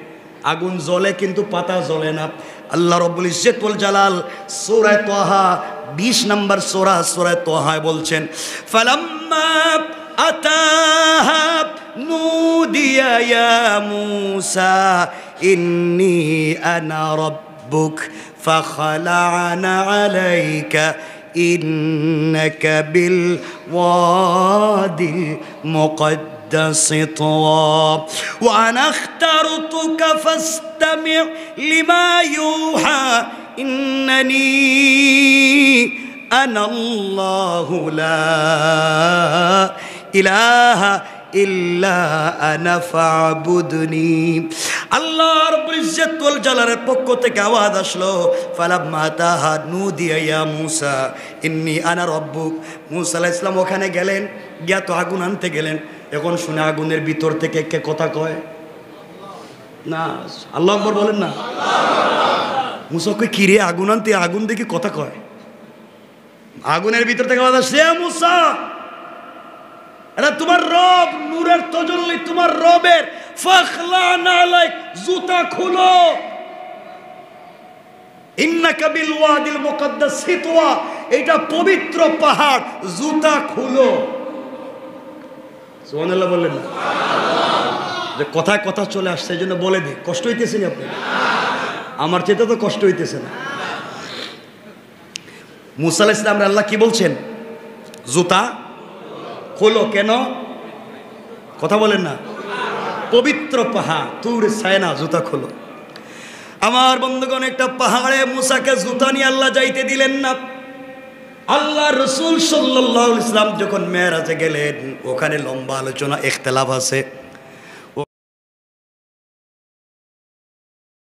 আগুন জ্বলে কিন্তু পাতা জ্বলে না। আল্লাহ রাব্বুল ইজ্জতুল জালাল সূরা তাহা 20 নম্বর সূরা তাহা বলছেন, ফালাম্মা আতাহা নুদিয়া ইয়া মূসা ইন্নী আনা রাব্বুক ফাখলা'না আলাইকা ইন্নাকা বিল ওয়াদিল মুকদ্দাস طوى وأنا اخترتك ফাসতামি' লিমা ইউহা ইন্নানি আনাল্লাহু লা ইলাহা ইল্লা আনা ফা'বুদনি। আল্লাহ রাব্বুল ইজ্জত ওয়াল জালালের পক্ষ থেকে আওয়াজ আসলো, ফালাম্মা তাহা নুদিয়া ইয়া মূসা ইন্নী আনা রাব্বুক। মূসা আলাইহিস সালাম ওখানে গেলেন, গিয়া তো আগুন আনতে গেলেন। এখন শুনে আগুনের ভিতর থেকে কে কথা কয় না? আল্লাহু আকবার বলেন না। মূসা কই কি রে, আগুন আনতে, আগুন দেখি কথা কয়। আগুনের ভিতর থেকে আওয়াজ আসছে, মূসা এটা তোমার রব, নূরের তাজাল্লি তোমার রবের। ফাখলানা আলাইক, জুতা খুলো। ইন্নাকা বিল ওয়াদিল মুকদ্দাস সিতওয়া, এটা পবিত্র পাহাড়, জুতা খুলো। সুবহানাল্লাহ বললেন না? যে কথায় কথা চলে আসছে, এই জন্য বলে দিই। কষ্ট হইতেছে না আপনি? আমার চেয়ে তো কষ্ট হইতেছে না। মূসা আলাইহিস সালাম আল্লাহ কি বলছেন? জুতা খোলো। কেন? কথা বলেন না। পবিত্র পাহাড় তুর সায়না, জুতা খোলো। আমার বন্ধুগণ, একটা পাহাড়ে মূসাকে জুতা নিয়ে আল্লাহ যাইতে দিলেন না। আল্লাহ রাসূল সাল্লাল্লাহু আলাইহি ওয়াসাল্লাম যখন মেরাজে গেলেন, ওখানে লম্বা আলোচনা, ইখতিলাফ আছে।